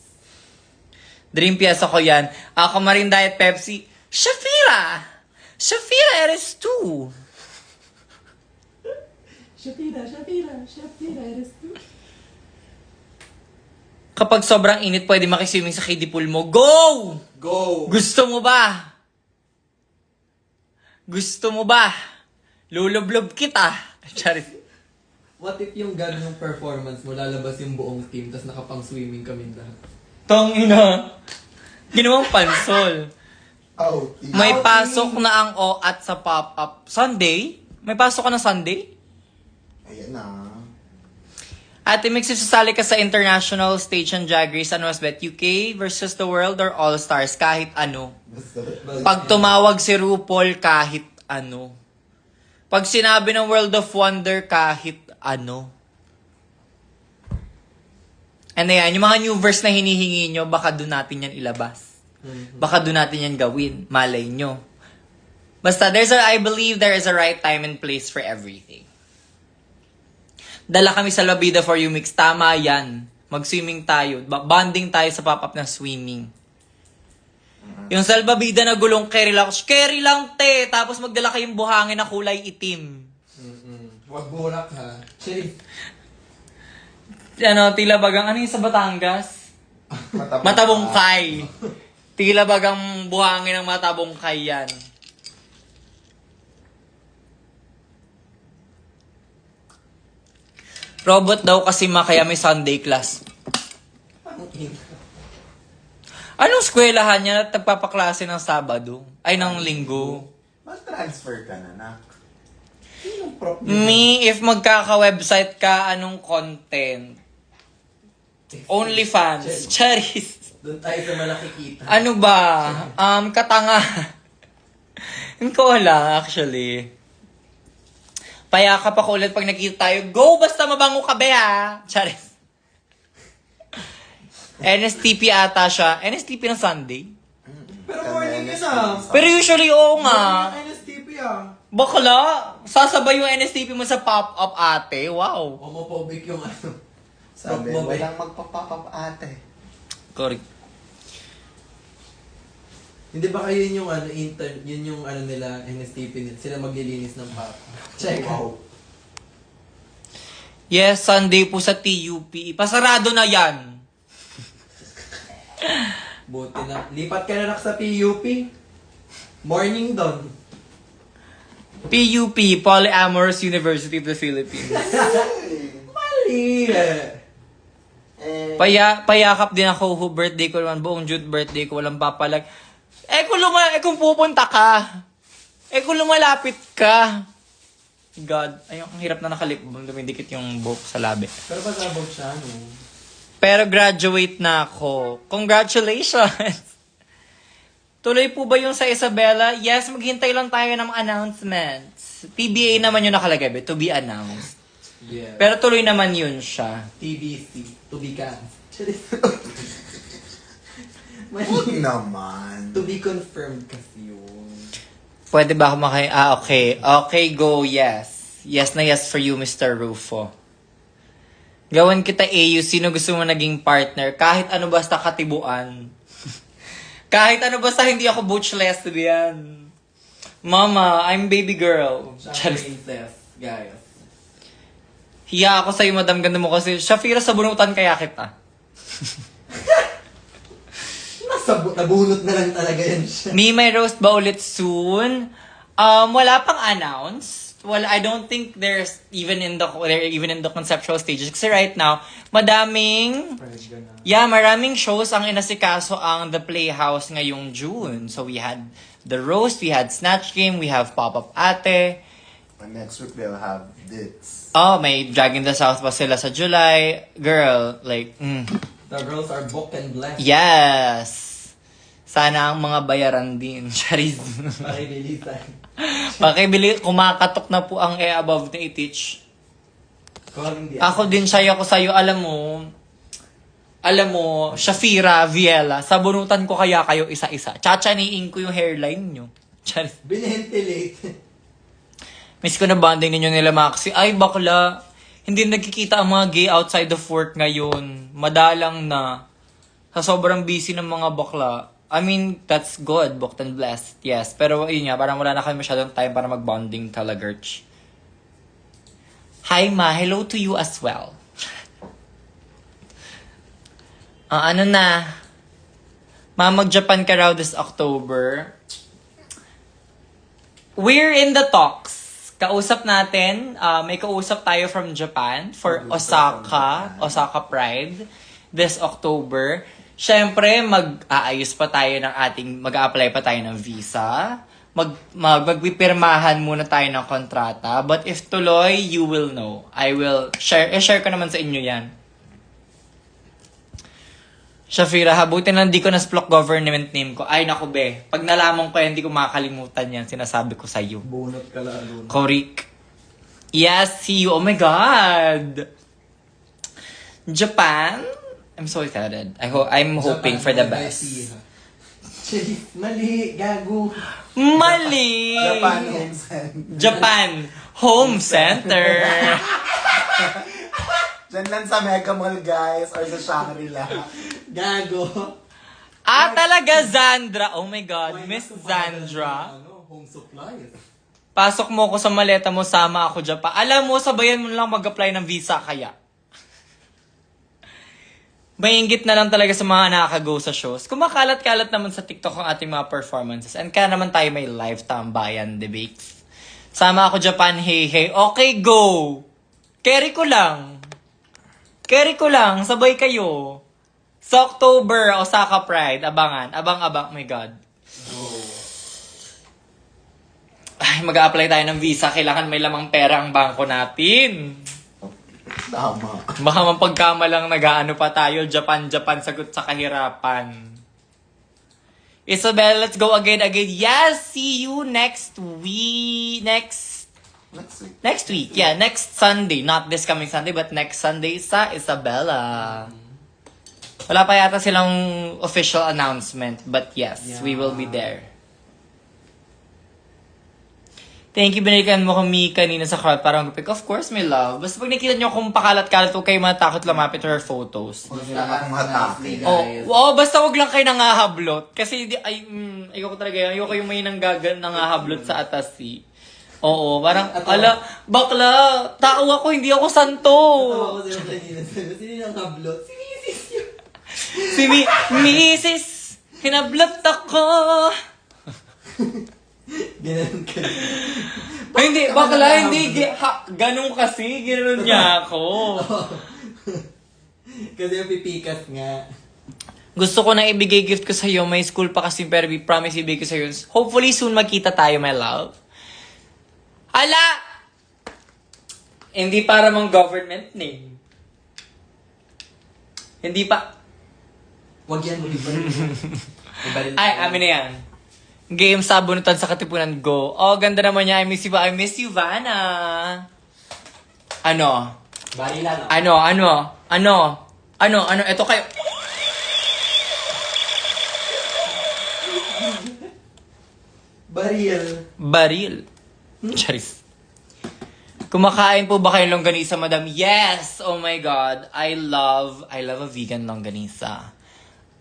Dream piyesa ko yan. Ako Marin Diet Pepsi. Shafira, eres tú. Shapira, eres tú. Kapag sobrang init, pwede makiswimming sa kiddie pool mo. Go! Go! Gusto mo ba? Lulublob kita. Charis. What if yung ganong performance mo, lalabas yung buong team, tas nakapang-swimming kami lahat? Tangina. Ginawang pansol. May pasok na ang OAT sa pop-up. Sunday? May pasok ka na Sunday? Ayan na. Ate Mix, if sasali ka sa International Stage and Drag Race, ano mas bet? UK versus the world or All Stars? Kahit ano. Pag tumawag si RuPaul, kahit ano. Pag sinabi ng World of Wonder, kahit ano. And ayan, yung mga new verse na hinihingi nyo, baka doon natin yan ilabas. Baka doon natin yan gawin. Malay nyo. Basta, I believe there is a right time and place for everything. Dala kami sa Labida for You Mix. Tama yan. Mag-swimming tayo. Bonding tayo sa pop-up na swimming. Yung salbabida na gulong, carry lang. Carry lang, te! Tapos magdala kayong buhangin na kulay itim. Huwag bulak ha. Chill. Tila bagang, ano yung sa Batangas? Matabungkay. Tila bagang buhangin ng matabungkay yan. Robot daw kasi kaya may Sunday class. Anong eskwelahan niya na nagpapaklase ng Sabado? Ay, ng Linggo? Mag-transfer ka na, nak. If magkaka-website ka, anong content? OnlyFans. Charis. Doon tayo sa malaki kita. Ano ba? Katanga. Hindi ko wala, actually. Payakap ako ulit pag nakita tayo. Go! Basta mabango ka, be, ha? Charis. NSTP ata siya. NSTP ng Sunday? Pero morning yun ah. Pero usually, oo nga. NSTP ah. Bakla, sasabay yung NSTP mo sa pop-up ate. Wow. Homophobic yung ano. Sabi, Rock mo, walang magpapapap ate. Correct. Hindi ba kayo yun yung ano, yun yung ano nila, NSTP nila, sila maglilinis ng papa. Check. Wow. Yes, Sunday po sa TUP. Pasarado na yan. Buti na. Lipat ka na nak sa PUP. Morning doon. PUP, Polyamorous University of the Philippines. Mali Payakap din ako, birthday ko naman, buong June birthday ko, walang papalag. Kung pupunta ka, kung lumalapit ka. God, ay, ang hirap na nakalip, dumidikit yung buhok sa labi. Pero pasabog siya, no? Pero graduate na ako. Congratulations! Tuloy po ba yung sa Isabela? Yes, maghintay lang tayo ng announcements. TBA naman yung nakalagay, to be announced. Yeah. Pero tuloy naman yun siya. TBC, to be canned. Huwag naman. To be confirmed kasi yun. Pwede ba ako okay. Okay, go, yes. Yes na yes for you, Mr. Rufo. Gawan kita AU, sino gusto mo naging partner? Kahit ano basta katibuan. Kahit ano basta hindi ako butch lesbian. Mama, I'm baby girl. Siya ang princess, guys. Hiya ako sa'yo, madam, ganda mo kasi. Shafira, sa bunutan kaya kita. Nabunot na lang talaga yan siya. Me, may roast ba ulit soon? Wala pang announce. Well, I don't think they're even in the conceptual stages. Kasi right now, maraming shows ang inasikaso ang The Playhouse ngayong June. So we had the roast, we had Snatch Game, we have Pop-Up Ate. And next week they'll have this. Oh, may Drag in the South pa sila sa July. Girl, like, The girls are booked and blessed. yes! Sana ang mga bayaran din. Charis. Pakibilisan. Pakibili, kumakatok na po ang above na i-teach. Ako din, saya ko sa'yo, alam mo, Shafira, Viela, sabunutan ko kaya kayo isa-isa. Chachaniin ko yung hairline nyo. Charis. Binentilate. Miss ko na bonding ninyo nila, Maxi. Ay, bakla. Hindi nagkikita ang mga gay outside of work ngayon. Madalang na. Sa sobrang busy ng mga bakla. I mean, that's good, booked and blessed. Yes, pero yun nga, parang wala na kami masyadong time para mag-bonding talaga. Hi, Ma. Hello to you as well. Ano na? Ma, mag-Japan ka raw this October. We're in the talks. Kausap natin, may kausap tayo from Japan for Osaka Pride this October. Siyempre, mag-aayos pa tayo ng mag-a-apply pa tayo ng visa. Magpipirmahan muna tayo ng kontrata. But if tuloy, you will know. I will share ko naman sa inyo yan. Shafira, habutin lang di ko na-splock government name ko. Ay, naku be. Pag nalaman ko yan, hindi ko makakalimutan yan. Sinasabi ko sa'yo. Bunot ka lalo. Korik. Yes, see you. Oh my God. Japan? I'm so excited. I'm hoping for the best. Mali, gago. Mali! Japan Home Center. Japan Home Center. Diyan lang sa Mega Mall, guys, or sa Shangri-La. Gago. Talaga, Zandra. Oh my God, Miss Zandra. Home supplies. Pasok mo ko sa maleta mo, sama ako Japan. Alam mo, sabayan mo lang mag-apply ng visa kaya. Maingit na lang talaga sa mga nakaka-go sa shows. Kumakalat-kalat naman sa TikTok ang ating mga performances. And kaya naman tayo may live tambayan debates. Sama ako Japan, hey. Okay, go! Carry ko lang. Sabay kayo. Sa October, Osaka Pride. Abangan. Abang-abang. Oh my God. Ay, mag-a-apply tayo ng visa. Kailangan may lamang pera ang bangko natin. Tama. Baka mapagkamalang nag-aano pa tayo, Japan, sagot sa kahirapan. Isabel, let's go again. Yes, see you next week. Next week. Yeah, next Sunday. Not this coming Sunday, but next Sunday sa Isabela. Wala pa yata silang official announcement. But yes, we will be there. Thank you, binalikan mo kami kanina sa crowd para mag-pick. Of course, my love. Basta pag nakita nyo kung pakalat-kalat, huwag kayo matakot lumapit to her photos. Huwag nila akong hatake. Basta wag lang kayo nangahablot. Kasi, ayoko talaga yun. Ayoko yung may nangahablot sa atas, Oo, parang, bakla, tao ako, hindi ako santo. Ako sa'yo kanina. Sino yung hablot? Si Mrs. yun. Mrs. Hinablot ako. Ganun ka. Ay, hindi, bakla, hindi. Ganun kasi, gano'n niya ako. Kasi yung pipikas nga. Gusto ko na ibigay gift ko sa'yo. May school pa kasi, pero we promise ibigay ko sa'yo. Hopefully, soon magkita tayo, my love. Hala! Hindi para mang government name. Hindi pa. Wag yan mo ibalil. Ay, amin na yan. Game sa bunutan sa Katipunan Go. Oh, ganda naman niya. I miss you, Vanna. Ano? Barila, no? Ano? Ito kayo. Baril. Charis. Kumakain po ba kayong longganisa, madam? Yes! Oh my God. I love a vegan longganisa.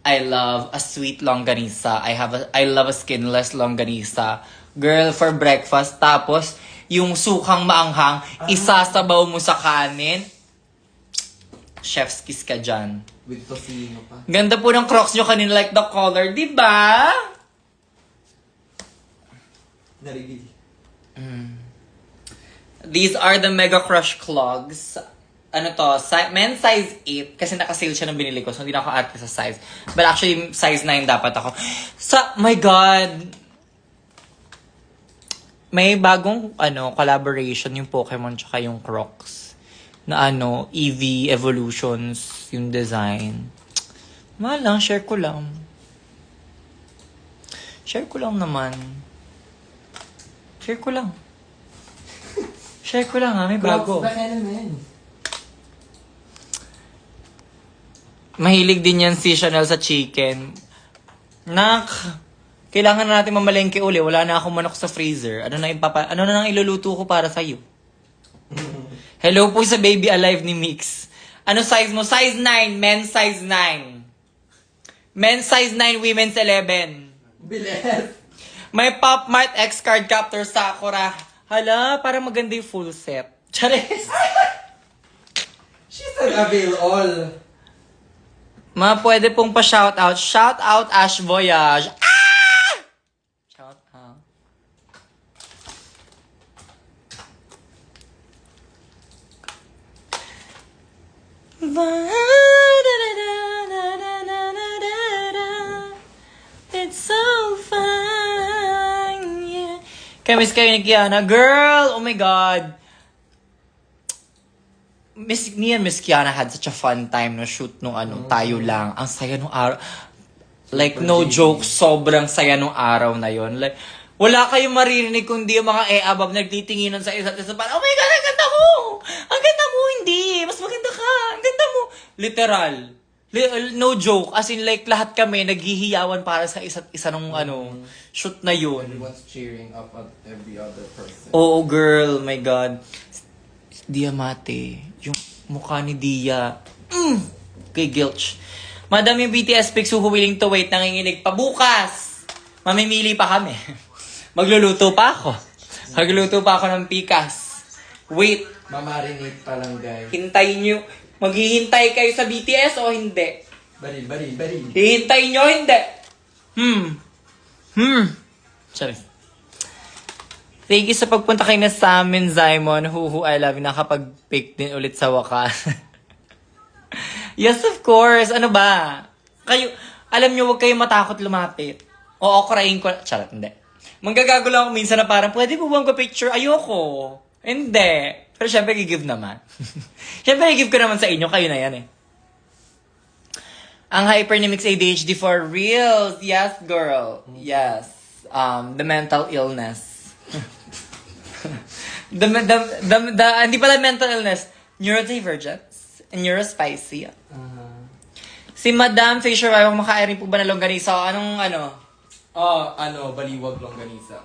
I love a sweet longganisa. I love a skinless longganisa. Girl, for breakfast. Tapos, yung sukang maanghang, isasabaw mo sa kanin. Chef's kiss ka dyan. With tocino pa. Ganda po ng Crocs nyo kanina, like the color, di ba? Narigid. These are the Mega Crush clogs. Ano to? Men's size 8. Kasi naka-sale siya nung binili ko. So, hindi na ako ate sa size. But actually, size 9 dapat ako. My God! May bagong, collaboration yung Pokemon tsaka yung Crocs. Na EV Evolutions yung design. Mahal lang, share ko lang. Share ko lang naman. Share ko lang ha, may bago. Crocs ba naman? Mahilig din yan si Chanel sa chicken. Nak, kailangan na natin mamalengke uli. Wala na akong manok sa freezer. Ano na nang iluluto ko para sa'yo? Hello po sa Baby Alive ni Mix. Ano size mo? Size 9. Men's size 9. Men's size 9, women's 11. Bilis! May Pop Mart X card captor Sakura. Hala, parang maganda yung full set. Charis! She said avail all. Pwede pong pa-shoutout. Shoutout Ash Voyage. Ah! Shoutout. It's so fun, yeah. Kamiss kayo ni Kiana. Girl! Oh my God. Miss Kiana had such a fun time no shoot nung tayo lang. Ang saya nung araw. Like, no joke, sobrang saya nung araw na yon. Like, wala kayong maririnig kundi yung mga abab nagtitinginan sa isa't isa. Parang, oh my God, ang ganda mo! Ang ganda mo! Hindi! Mas maganda ka! Ang ganda mo! Literal. No joke. As in, like, lahat kami naghihiyawan para sa isa't isa nung shoot na yun. Everyone's cheering up at every other person. Oo, girl. My God. Diamante. Yung mukha ni Dia. Kay Gilch. Madam, yung BTS pics who willing to wait, nanginginig pa bukas. Mamimili pa kami. Magluluto pa ako. Magluluto pa ako ng pikas. Wait. Mamarinate pa lang, guys. Hintayin nyo. Maghihintay kayo sa BTS o hindi? Baril. Hihintayin nyo, hindi. Sorry. Thank you sa pagpunta kayo na sa amin, Zymon. Who I love you. Nakapag-pick din ulit sa wakas. Yes, of course. Ano ba? Kayo, alam nyo, huwag kayo matakot lumapit. Oo, krayin ko. Charot, hindi. Manggagago lang ako minsan na parang, pwede po bang picture? Ayoko. Hindi. Pero syempre, gigive naman. Syempre, gigive ko naman sa inyo. Kayo na yan eh. Ang hyper ni Mix ADHD for real. Yes, girl. Yes. The mental illness. Hindi pala mental illness. Neurodivergence. And neurospicy. Si Madam Fisher, ayaw kumakain rin po ba na longganisa? Anong ano? Baliwag longganisa.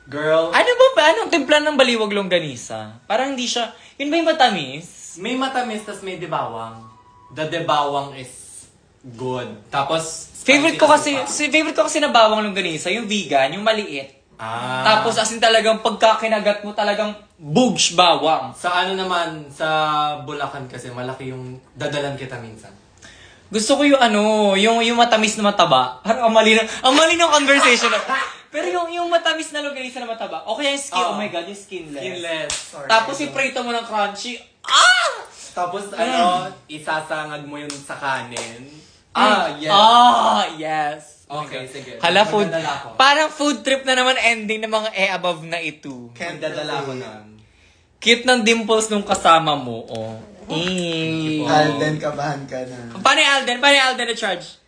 Girl, Ano ba? Anong timpla ng baliwag longganisa? Parang hindi siya... Yun ba yung matamis? may matamis, tas may debawang. The debawang is good. Tapos, Favorite spicy ko kasi na bawang longganisa, yung vegan, yung maliit. Tapos as in talagang pagkakinagat mo talagang bugs bawang. sa ano naman, sa Bulacan kasi, malaki yung dadalan kita minsan. Gusto ko yung yung matamis na mataba. Parang ang mali ng conversation na. Pero yung matamis na longganisa na mataba. O kaya yung skin, oh my god, yung skinless. Skinless. Sorry. Tapos iprito mo ng crunchy. Tapos isasangag mo yun sa kanin. Yes. Okay, sige. Hala, food. Magdadala ko. Parang food trip na naman ending ng mga above na ito. Magdadala ko na. Cute ng dimples nung kasama mo, oh. Alden, kabahan ka na. Paano yung Alden? Paano yung Alden na charge?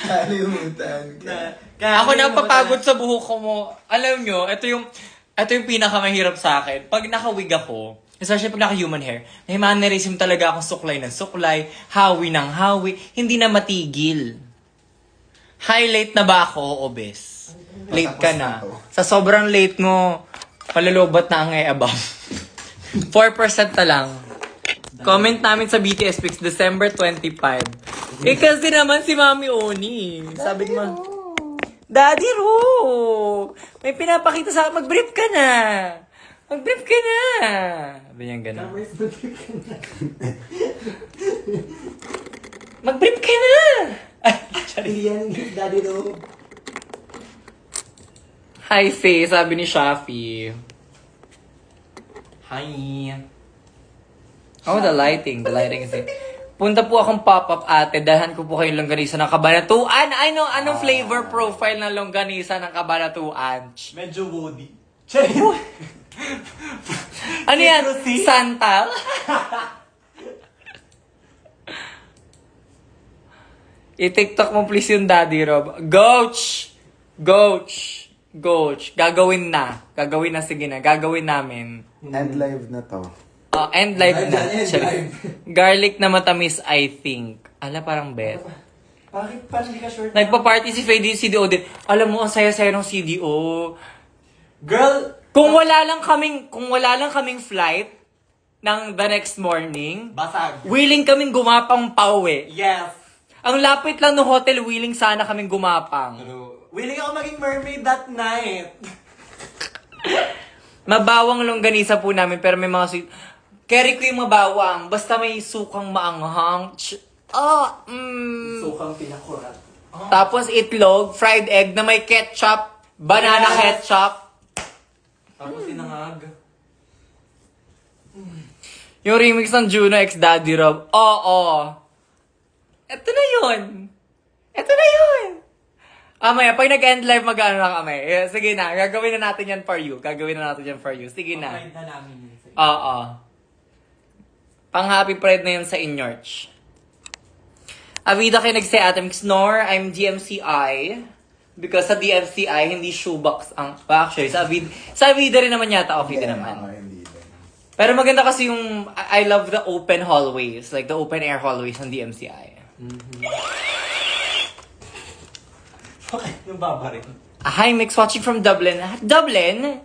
Kalimutan ka. Ako napapagod sa buhok ko mo. Alam nyo, ito yung pinakamahirap sa akin. Pag naka-wig ako, especially pag naka-human hair, may mannerism talaga akong suklay ng suklay, hawi ng hawi, hindi na matigil. Highlight na ba ako, obes? Late ka na. Sa sobrang late mo, palalobat na ang above. 4% na lang. Comment namin sa BTS Pics, December 25. Kasi naman si Mami Oni. Sabi ko, Daddy Ro! May pinapakita sa akin, mag-brief ka na! Mag-brief ka na! Sabi niya gano'n. Mag-brief ka na! Daddy Ro. Hi, Faye, sabi ni Shafi. Hi. Oh, the lighting is it. Punta po akong pop-up ate, dalhan ko po kayong longganisa ng Kabanatuan. Anong flavor profile ng longganisa ng Kabanatuan? Medyo woody. Ano yan? Santal? I-TikTok mo please yung Daddy Rob. Goach! Gagawin na, sige na. Gagawin namin. End live na to. End live na. End Sorry. live. Garlic na matamis, I think. Ala, parang bet. Bakit parang hindi ka sure? Nagpa-party si Faye CDO din. Alam mo, ang saya-saya ng CDO. Girl, Kung wala lang kaming flight ng the next morning, basag. willing kaming gumapang pauwi. Yes. Ang lapit lang ng hotel, willing sana kaming gumapang. Willing ako maging mermaid that night. Mabawang longganisa po namin, pero may mga sweet. Carry ko yung mabawang, basta may sukang maanghang. Sukang pinakurat. Tapos itlog, fried egg na may ketchup, banana ketchup. Tapos sinangag. Yung remix ng Juno x Daddy Rob. Oo. Ito na yun. Maya, pag nag-end live, mag-ano na kami. Sige na, gagawin na natin yan for you. Sige na. Pag-ride na namin yun sa Oo. Pang-happy pride na yun sa in-church. Avida kayo nag-say Atom Snore, I'm DMCI. Because sa DMCI, hindi shoebox ang... Actually, sa Avida rin naman yata, okay din naman. Hindi din. Pero maganda kasi yung... I love the open hallways. Like the open air hallways ng DMCI. Okay, yung babarin. Hi, Mix, watching from Dublin. Dublin?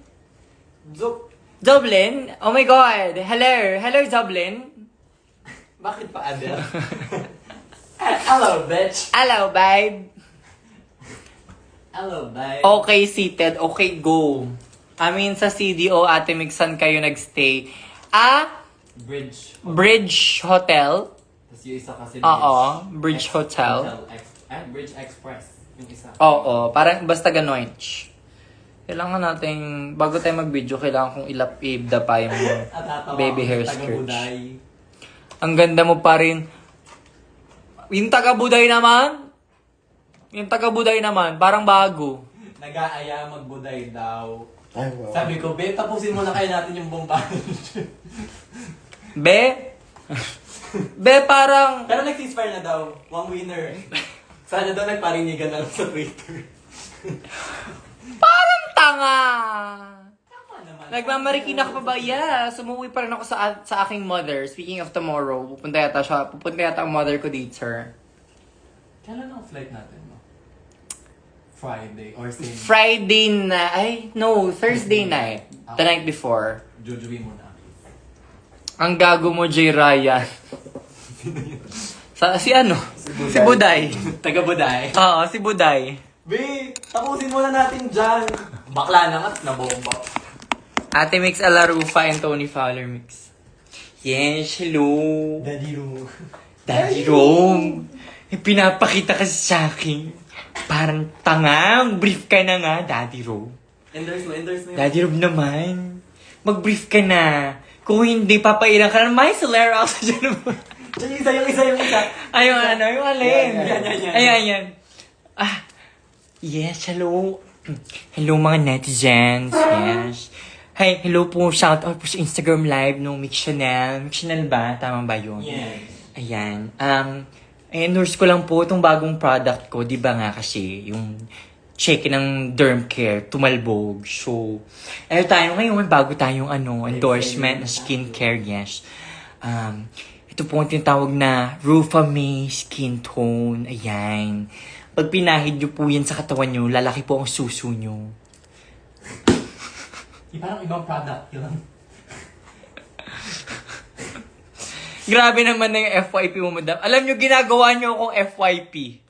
Zup. Dublin? Oh my God. Hello, Dublin. Bakit pa, Adele? Hello, bitch. Hello, babe. Hello, babe. Okay, seated. Okay, go. Sa CDO, Ate Mixan kayo nagstay. Bridge Hotel. Tapos yung isa kasi Oo, Bridge Hotel. Bridge Express. Yung isa. Oo, parang basta gano'n. Kailangan natin, bago tayo mag-video, kailangan kong ilapibda pa yung baby hair skirt. Ang ganda mo pa rin. Yung taga-Buday naman, parang bago. Nag-aaya magbuday daw. Ay, wow. Sabi ko, be, tapusin muna kayo natin yung bombahan. Be, parang, Pero nag-ceasefire na daw. One winner. Sana daw nagparinigan na lang sa Twitter. parang tanga. Tama naman. Nagmamarikina ka pa ba? Yeah, sumuwi pa rin ako sa aking mother. Speaking of tomorrow, pupunta yata ang mother ko dito. Kailan ang flight natin, no? Friday or same? Friday na, Thursday night. The night before. Jojoin mo na. Ang gago mo, J. Ryan. Si ano? Si Buday. Taga Buday. Oo, si Buday. Be, tapusin muna natin dyan. Bakla na nga, nabomba. Ate Mix Alarufa and Tony Fowler Mix. Yes, hello. Daddy Ru. Daddy Rome. Pinapakita kasi sa akin. Parang tangang. Brief ka na nga, Daddy Rome. Endorse mo. Daddy Rome naman. Mag-brief ka na. Kung hindi, papailan ka na. May Solera ako sa dyan naman. Yung isa. Ayun, yung alin. Yan. Ayan. Yes, hello. Hello mga netizens. Yes. Hi, hello po. Shout out po sa Instagram live no Mix Chanel. Mix Chanel ba? Tama ba yun? Yes. Ayan. Endorse ko lang po itong bagong product ko. Di ba nga kasi yung check ng Derm Care, tumalbog. So, tayo ngayon, bago tayong endorsement na skincare, yes. Ito po ang tinatawag na Rufame Skin Tone. Ayan. Pag pinahid nyo po yan sa katawan nyo, lalaki po ang suso nyo. Parang ibang product yun. Grabe naman na yung FYP mo, madam. Alam nyo, ginagawa nyo akong FYP.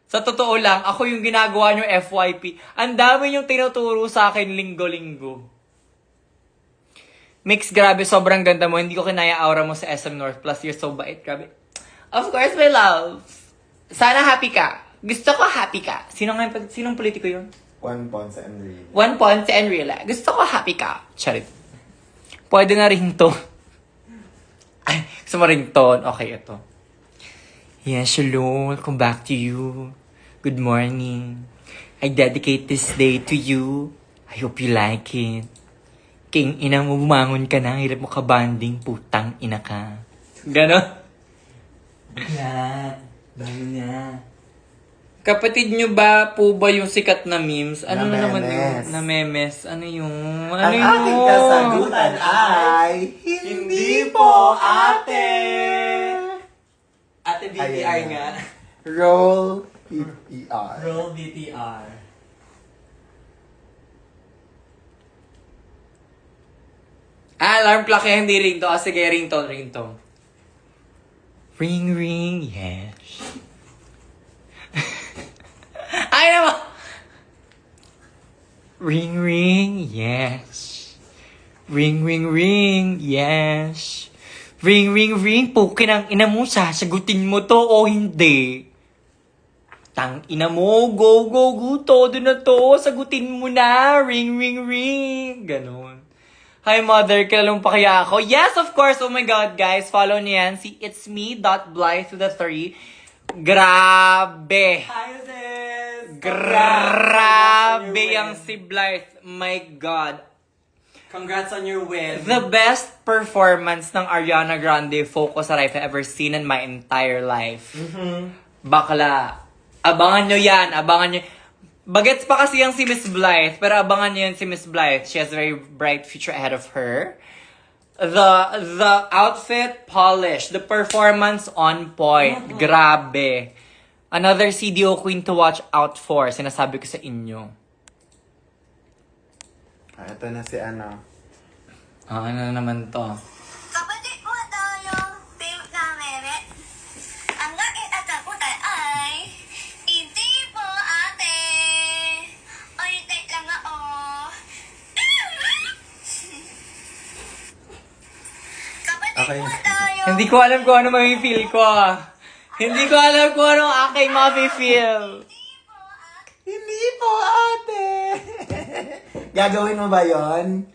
Sa totoo lang, ako yung ginagawa nyo FYP. Ang dami yung tinuturo sa akin linggo-linggo. Mix, grabe, sobrang ganda mo. Hindi ko kinaya aura mo sa SM North. Plus, you're so bait. Grabe. Of course, my love. Sana happy ka. Gusto ko happy ka. Sinong politiko yun? Juan Ponce Enrile. Juan Ponce Enrile. Gusto ko happy ka. Charit. Pwede na ringtone. Ay, gusto mo ringtone. Okay, ito. Yes, hello. Welcome back to you. Good morning. I dedicate this day to you. I hope you like it. King ina mo, bumangon ka na. Hirap mo ka-banding. Putang ina ka. Ganon. Yeah. Bago na. Kapatid nyo ba po ba yung sikat na memes? Ano Na naman memes. yung na memes? Ano yung... Ano Ang yung... aking kasagutan ay, hindi po ate! Ate DTR Ayan. nga. Roll PPR. Roll DTR. Alarm clock eh, hindi ringtone. Sige, ringtone. Ring, ring, yes. Ay naman! Ring, ring, yes. Ring, ring, ring, yes. Ring, ring, ring. Pukin ang ina mo, sasagutin mo to o hindi. Tang ina mo, go, todo na to. Sagutin mo na. Ring, ring, ring. Ganon. Hi, mother. Kilala mo pa kaya ako? Yes, of course. Oh my God, guys. Follow niyo yan. Si It's Me.Blythe with a 3. Grabe. Hi, sis! Grabe yung si Blythe. My God. Congrats on your win. The best performance ng Ariana Grande Focus that I've ever seen in my entire life. Bakla. Abangan nyo yan. Abangan nyo. Bagets pa kasi yung si Miss Blythe, pero abangan nyo yan si Miss Blythe. She has a very bright future ahead of her. The outfit, polished. The performance, on point. Grabe. Another CDO queen to watch out for. Sinasabi ko sa inyo. Ito na si ano. Ano na naman to? Kapatid mo tayong team na mere. Ang aking atakutan ay hindi po ate. Ay, tek lang ako. Kapatid Okay. mo tayo. Hindi ko alam kung ano may-feel ko. Hindi ko alam kung ano ang aking ma-feel. Hindi po ate! Gagawin mo ba yon?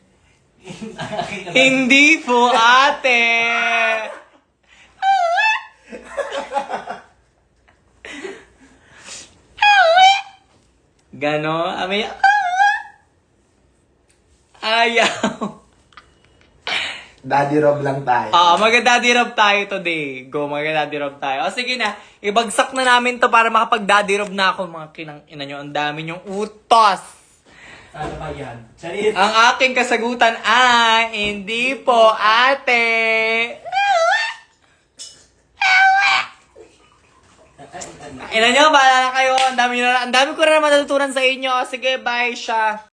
Hindi po, ate! Gano? Amay... Ayaw. Daddy Rob lang tayo. Mag-daddy rob tayo today. Go, mag-daddy rob tayo. O sige na, ibagsak na namin to para makapag-daddy rob na ako. Mga kinang ina nyo, ang dami nyong utos. Ano ba yan? Charis! Ang aking kasagutan ay, hindi po, ate. Ina nyo, bahala na kayo. Ang dami ko na natutunan sa inyo. Sige, bye siya.